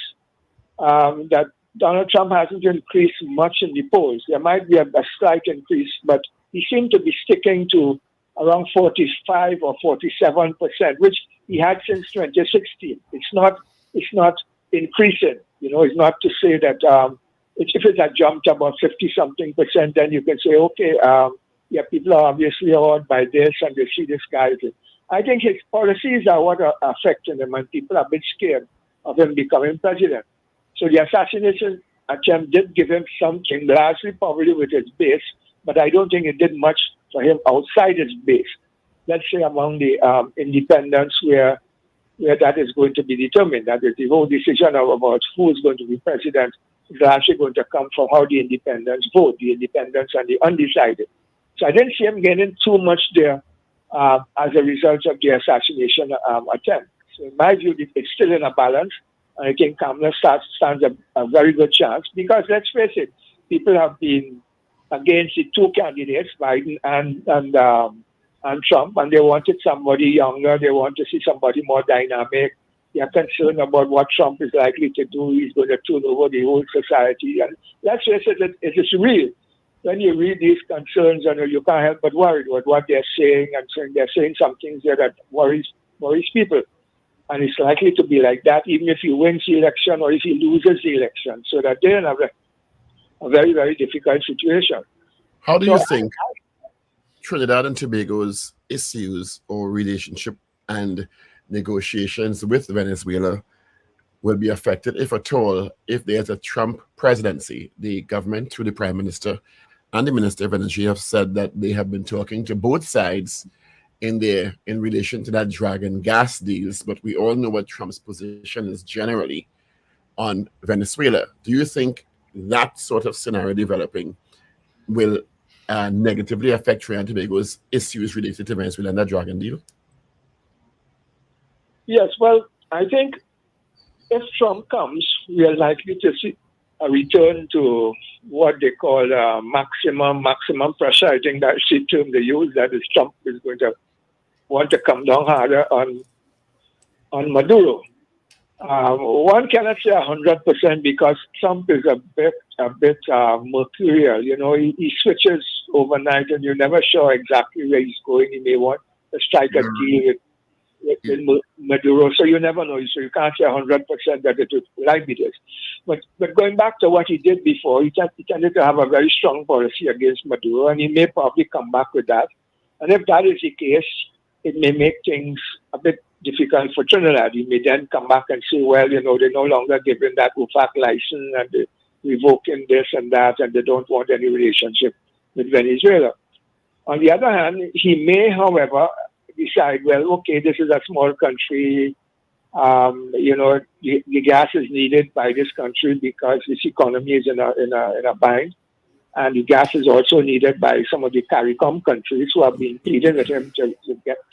that Donald Trump hasn't increased much in the polls. There might be a slight increase, but he seemed to be sticking to around 45 or 47%, which he had since 2016. It's not increasing. It's not to say that if it had jumped about 50-something%, then you can say, okay, people are obviously awed by this and they see this guy. I think his policies are what are affecting him, and people are a bit scared of him becoming president. So the assassination attempt did give him something, largely probably with his base, but I don't think it did much for him outside his base. Let's say among the independents where that is going to be determined. That is, the whole decision about who is going to be president is actually going to come from how the independents vote, the independents and the undecided. So I didn't see him getting too much there as a result of the assassination attempt. So in my view, it's still in a balance. And I think Kamala stands a very good chance because, let's face it, people have been against the 2 candidates, Biden and Trump, and they wanted somebody younger. They want to see somebody more dynamic. They are concerned about what Trump is likely to do. He's going to turn over the whole society. And let's face it, it is real. When you read these concerns, you can't help but worry about what they're saying, and they're saying some things there that worries people. And it's likely to be like that, even if he wins the election or if he loses the election. So that they're in a very, very difficult situation. How do you think Trinidad and Tobago's issues or relationship and negotiations with Venezuela will be affected, if at all, if there's a Trump presidency. The government, through the Prime Minister and the Minister of Energy, have said that they have been talking to both sides in relation to that dragon gas deals, but we all know what Trump's position is generally on Venezuela. Do you think that sort of scenario developing will negatively affect Trinidad and Tobago's issues related to Venezuela and that dragon deal? Yes, well, I think if Trump comes, we are likely to see a return to what they call maximum pressure. I think that's the term they use. That is, Trump is going to want to come down harder on Maduro. One cannot say 100% because Trump is a bit mercurial. You know, he switches overnight, and you're never sure exactly where he's going. He may want to strike a deal with Maduro, so you never know. So you can't say 100% that it will like this. But going back to what he did before, he tended to have a very strong policy against Maduro, and he may probably come back with that. And if that is the case, it may make things a bit difficult for Trinidad. He may then come back and say, well, you know, they're no longer giving that UFAC license and they're revoking this and that, and they don't want any relationship with Venezuela. On the other hand, he may, however, decide, well, okay, this is a small country. You know, the gas is needed by this country because this economy is in a bind. And the gas is also needed by some of the CARICOM countries who have been pleading with him to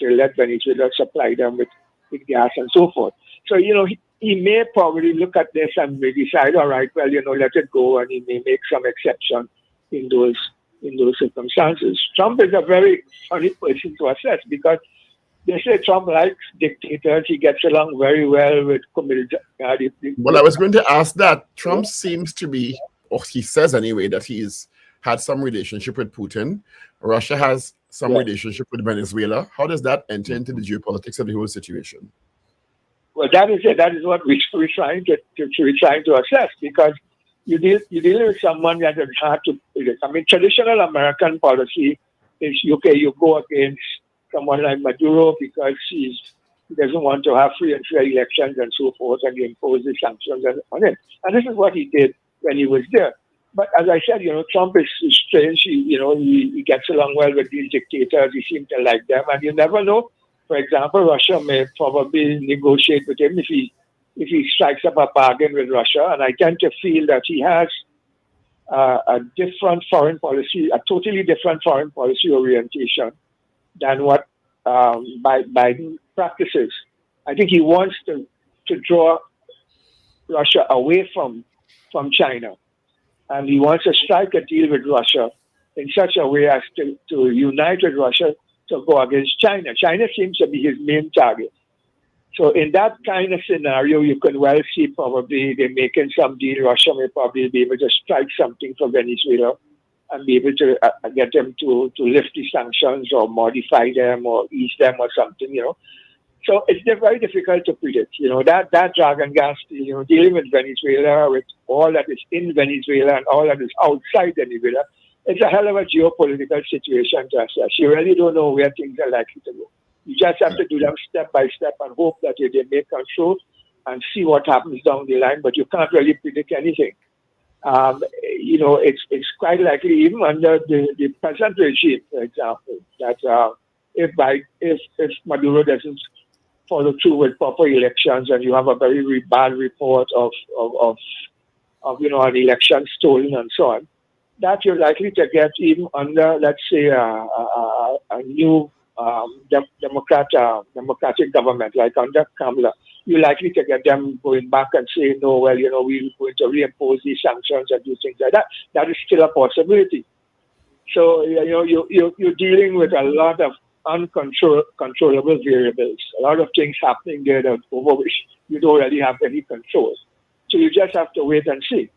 let Venezuela supply them with gas and so forth. So, you know, he may probably look at this and may decide, all right, well, you know, let it go, and he may make some exception in those circumstances. Trump is a very funny person to assess because they say Trump likes dictators. He gets along very well with community. Well, I was going to ask that. Trump seems to be, or he says anyway, that he's had some relationship with Putin. Russia has some relationship with Venezuela. How does that enter into the geopolitics of the whole situation? Well, that is it. That is what we're trying to assess, because you deal with someone that is hard to predict. I mean, traditional American policy is, okay, you go against someone like Maduro because he doesn't want to have free and fair elections and so forth, and you impose the sanctions on him. And this is what he did when he was there. But as I said, you know, Trump is strange. He gets along well with these dictators. He seems to like them, and you never know. For example, Russia may probably negotiate with him if he strikes up a bargain with Russia. And I tend to feel that he has a different foreign policy, a totally different foreign policy orientation than what Biden practices. I think he wants to draw Russia away from China. And he wants to strike a deal with Russia in such a way as to unite with Russia to go against China. China seems to be his main target. So in that kind of scenario, you can well see probably they're making some deal. Russia may probably be able to strike something for Venezuela and be able to get them to lift the sanctions or modify them or ease them or something, you know. So it's very difficult to predict, you know, that dragon gas, you know, dealing with Venezuela, with all that is in Venezuela and all that is outside Venezuela. It's a hell of a geopolitical situation to assess. You really don't know where things are likely to go. You just have to do them step by step and hope that they make control and see what happens down the line, but you can't really predict anything. You know, it's quite likely, even under the present regime, for example, that if Maduro doesn't follow through with proper elections and you have a very bad report of you know, an election stolen and so on, that you're likely to get even under, let's say, a new democratic government, like under Kamala, you're likely to get them going back and saying, no, well, you know, we're going to reimpose these sanctions and do things like that. That is still a possibility. So, you know, you're dealing with a lot of uncontrollable variables, a lot of things happening there that over which you don't really have any control. So you just have to wait and see.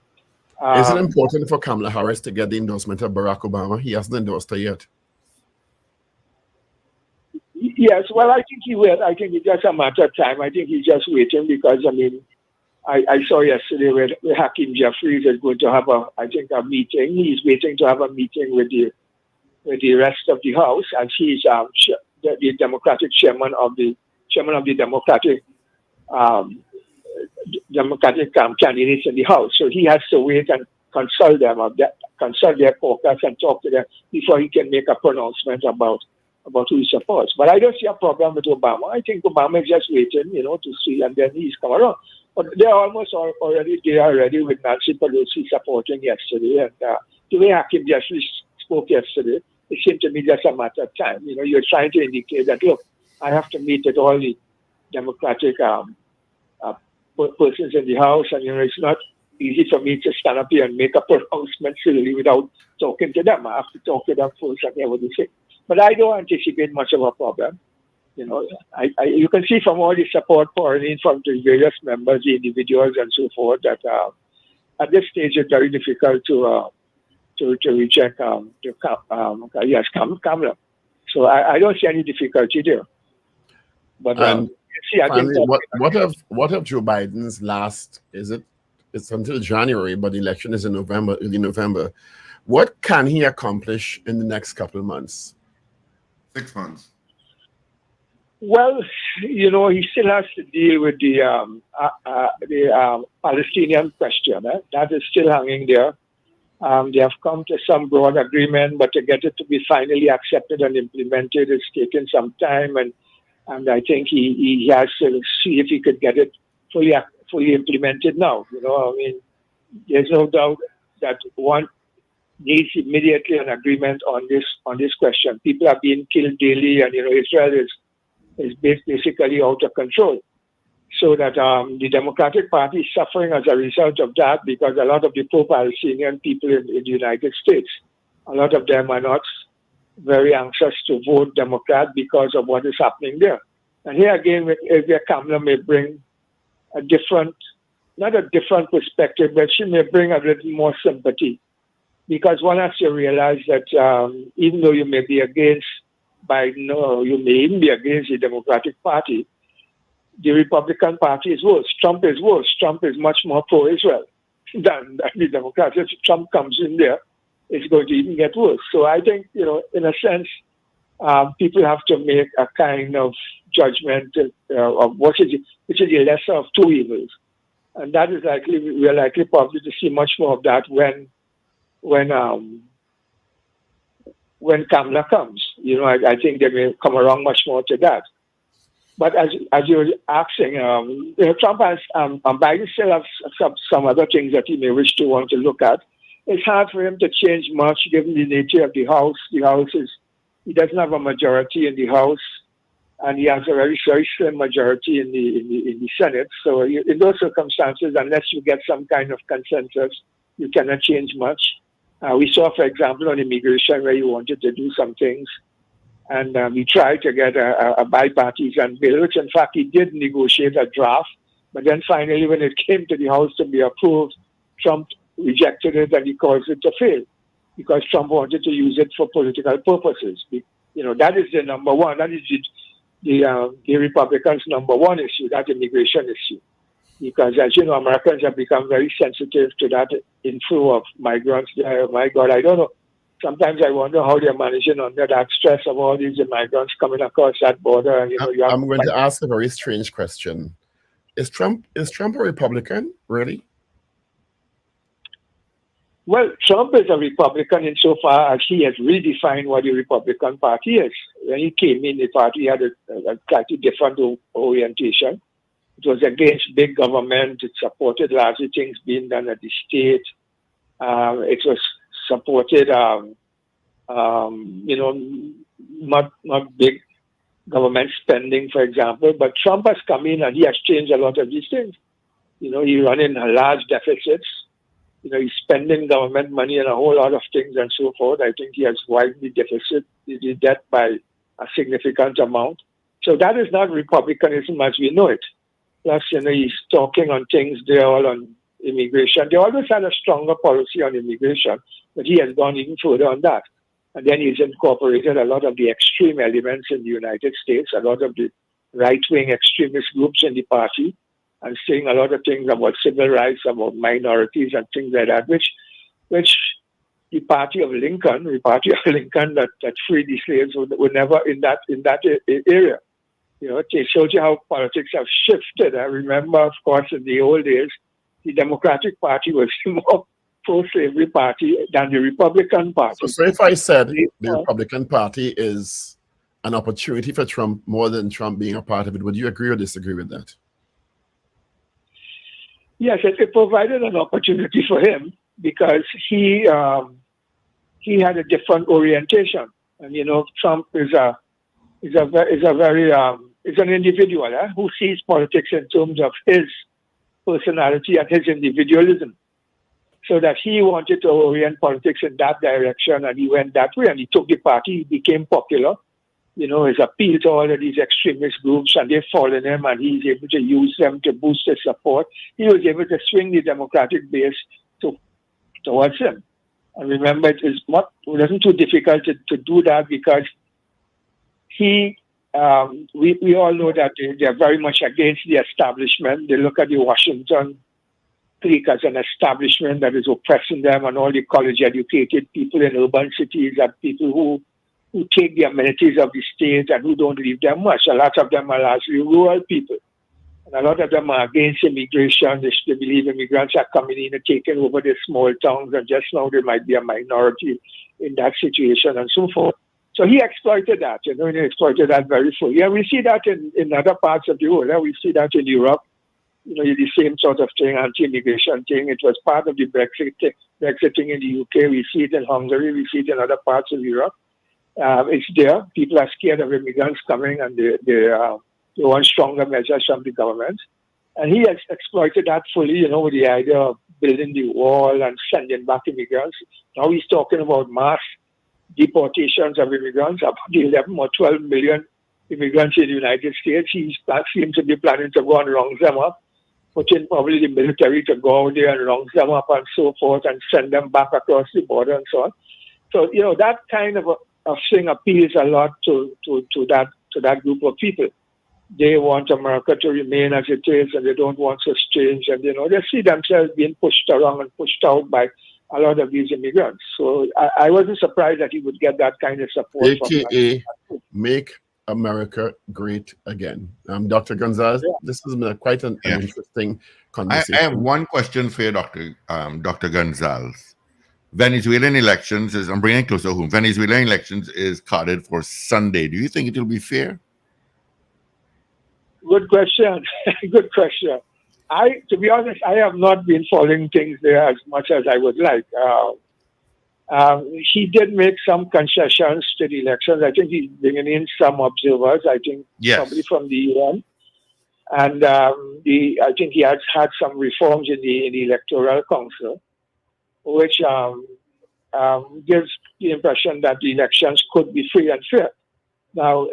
Is it important for Kamala Harris to get the endorsement of Barack Obama? He hasn't endorsed her yet. Yes, well, I think he will. I think it's just a matter of time. I think he's just waiting because, I mean, I saw yesterday where Hakeem Jeffries is going to have a meeting. He's waiting to have a meeting with the rest of the House, as he's the Democratic chairman of the Democratic Democratic candidates in the House. So he has to wait and consult them, consult their caucus and talk to them before he can make a pronouncement about who he supports. But I don't see a problem with Obama. I think Obama is just waiting, to see, and then he's come around. But they're almost already ready with Nancy Pelosi supporting yesterday. And the way Hakim Jeffries spoke yesterday, it seemed to me just a matter of time. You're trying to indicate that, look, I have to meet with all the Democratic persons in the House, and it's not easy for me to stand up here and make a pronouncement really without talking to them. I have to talk to them first and hear what they say. But I don't anticipate much of a problem. You can see from all the support pouring in from the various members, the individuals, and so forth, that at this stage it's very difficult to reject Kamala. So I don't see any difficulty there. But finally, what of Joe Biden's last? It's until January, but the election is in November, early November. What can he accomplish in the next couple of months? 6 months. Well, he still has to deal with the Palestinian question. That is still hanging there. They have come to some broad agreement, but to get it to be finally accepted and implemented is taking some time. And I think he has to see if he could get it fully implemented now. There's no doubt that one needs immediately an agreement on this question. People are being killed daily, and Israel is basically out of control. So that the Democratic Party is suffering as a result of that, because a lot of the pro-Palestinian people in the United States, a lot of them are not very anxious to vote Democrat because of what is happening there. And here again, Kamala may bring not a different perspective, but she may bring a little more sympathy. Because one has to realize that even though you may be against Biden, or you may even be against the Democratic Party, the Republican Party is worse. Trump is worse. Trump is much more pro-Israel than the Democrats. If Trump comes in there, it's going to even get worse. So I think, in a sense, people have to make a kind of judgment of which is the lesser of two evils. And that is we're likely probably to see much more of that when Kamala comes. I think they may come around much more to that. But as you were asking, Trump has, Biden still has some other things that he may wish to want to look at. It's hard for him to change much given the nature of the House. He doesn't have a majority in the House, and he has a very, very slim majority in the Senate. So in those circumstances, unless you get some kind of consensus, you cannot change much. We saw, for example, on immigration where he wanted to do some things. And he tried to get a bipartisan bill, which in fact he did negotiate a draft. But then finally, when it came to the House to be approved, Trump rejected it and he caused it to fail because Trump wanted to use it for political purposes. That is the number one. That is the Republicans' number one issue, that immigration issue. Because as you know, Americans have become very sensitive to that inflow of migrants there. My God, I don't know. Sometimes I wonder how they're managing under that stress of all these migrants coming across that border. And I'm going to ask a very strange question: Is Trump a Republican, really? Well, Trump is a Republican insofar as he has redefined what the Republican Party is. When he came in, the party had a slightly different orientation. It was against big government. It supported largely things being done at the state. It was supported, not big government spending, for example. But Trump has come in and he has changed a lot of these things. He's running large deficits. He's spending government money on a whole lot of things and so forth. I think he has widened the debt by a significant amount. So that is not republicanism as we know it. Plus, he's talking on things there all on immigration. They always had a stronger policy on immigration, but he has gone even further on that. And then he's incorporated a lot of the extreme elements in the United States, a lot of the right-wing extremist groups in the party, and saying a lot of things about civil rights, about minorities and things like that, which the party of Lincoln that freed the slaves were never in that area. You know, it shows you how politics have shifted. I remember, of course, in the old days, the Democratic Party was more pro-slavery party than the Republican Party. So if I said the Republican Party is an opportunity for Trump more than Trump being a part of it, would you agree or disagree with that? Yes, it provided an opportunity for him because he had a different orientation, and you know, Trump is an individual who sees politics in terms of his personality and his individualism. So that he wanted to orient politics in that direction, and he went that way, and he took the party, he became popular. You know, his appeal to all of these extremist groups, and they followed him, and he's able to use them to boost his support. He was able to swing the Democratic base towards him. And remember, it wasn't too difficult to do that because we all know that they're very much against the establishment. They look at the Washington clique as an establishment that is oppressing them, and all the college-educated people in urban cities are people who take the amenities of the state and who don't leave them much. A lot of them are largely rural people. And a lot of them are against immigration. They believe immigrants are coming in and taking over their small towns, and just now there might be a minority in that situation and so forth. So he exploited that, you know, and he exploited that very fully. Yeah, we see that in other parts of the world. We see that in Europe. You know, the same sort of thing, anti-immigration thing. It was part of the Brexit thing in the UK. We see it in Hungary. We see it in other parts of Europe. It's there. People are scared of immigrants coming, and they want stronger measures from the government. And he has exploited that fully, you know, with the idea of building the wall and sending back immigrants. Now he's talking about mass deportations of immigrants, about 11 or 12 million immigrants in the United States. He seems to be planning to go and round them up, put in probably the military to go out there and round them up and so forth and send them back across the border and so on. So, you know, that kind of thing appeals a lot to that group of people. They want America to remain as it is, and they don't want to change. And, you know, they see themselves being pushed around and pushed out by a lot of these immigrants. So I wasn't surprised that he would get that kind of support. AKA Make America Great Again. Dr. Gonzalez, this has been quite an interesting conversation. I have one question for you, Dr. Gonzalez. Venezuelan elections I'm bringing it closer home. Venezuelan elections is carded for Sunday. Do you think it will be fair? Good question. Good question. To be honest, I have not been following things there as much as I would like. He did make some concessions to the elections. I think he's bringing in some observers, I think probably from the UN. And I think he has had some reforms in the Electoral Council, which gives the impression that the elections could be free and fair. Now,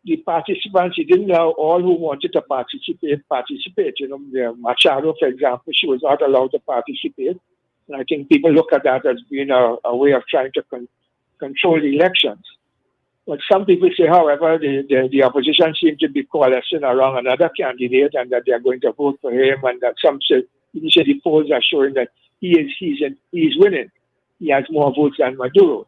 the participants, he didn't allow all who wanted to participate. You know, Machado, for example, she was not allowed to participate. And I think people look at that as being a way of trying to control the elections. But some people say, however, the opposition seems to be coalescing around another candidate and that they are going to vote for him, and that some say, the polls are showing that he's winning. He has more votes than Maduro.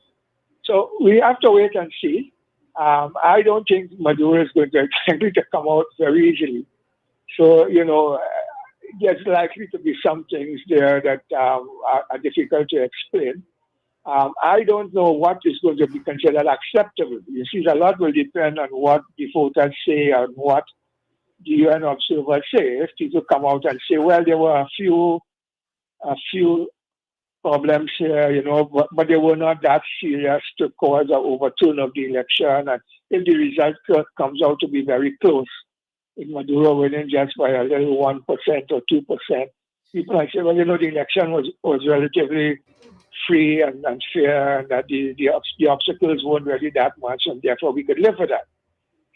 So we have to wait and see. I don't think Maduro is going to come out very easily. So, you know, there's likely to be some things there that are difficult to explain. I don't know what is going to be considered acceptable. You see, a lot will depend on what the voters say and what the UN observers say. If people come out and say, well, there were a few problems here, you know, but they were not that serious to cause an overturn of the election. And if the result comes out to be very close, with Maduro winning just by a little 1% or 2%, people might say, well, you know, the election was relatively free and fair, and that the obstacles weren't really that much, and therefore we could live with that.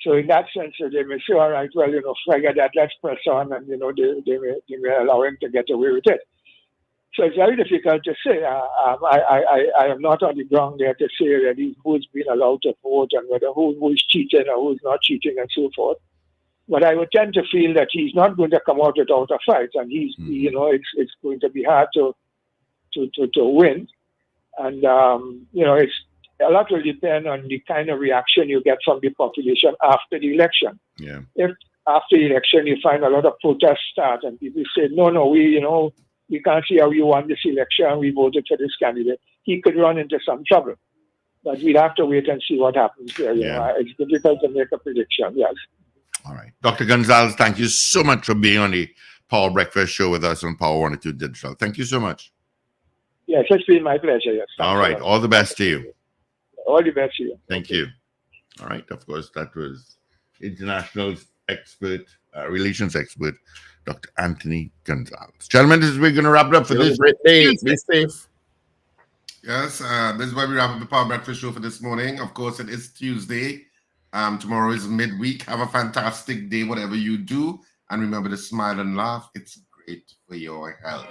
So in that sense, they may say, all right, well, you know, forget that, let's press on, and, you know, they may allow him to get away with it. So it's very difficult to say. I am not on the ground there to say really who's been allowed to vote and whether who's cheating or who's not cheating and so forth. But I would tend to feel that he's not going to come out without a fight, and you know, it's going to be hard to win. And you know, a lot will depend on the kind of reaction you get from the population after the election. Yeah. If after the election you find a lot of protests start and people say, no, we can't see how you won this election, we voted for this candidate, he could run into some trouble. But we'll have to wait and see what happens there. You know, it's difficult to make a prediction, yes. All right. Dr. Gonzalez, thank you so much for being on the Power Breakfast Show with us on Power 102 Digital. Thank you so much. Yes, it's been my pleasure, yes. All right. All the best to you. All the best to you. Thank you. All right. Of course, that was international expert, relations expert, Dr. Anthony Gonzalez. Gentlemen, this is we're going to wrap it up for this great day. Be safe. Yes, this is where we wrap up the Power Breakfast Show for this morning. Of course, it is Tuesday. Tomorrow is midweek. Have a fantastic day, whatever you do. And remember to smile and laugh. It's great for your health.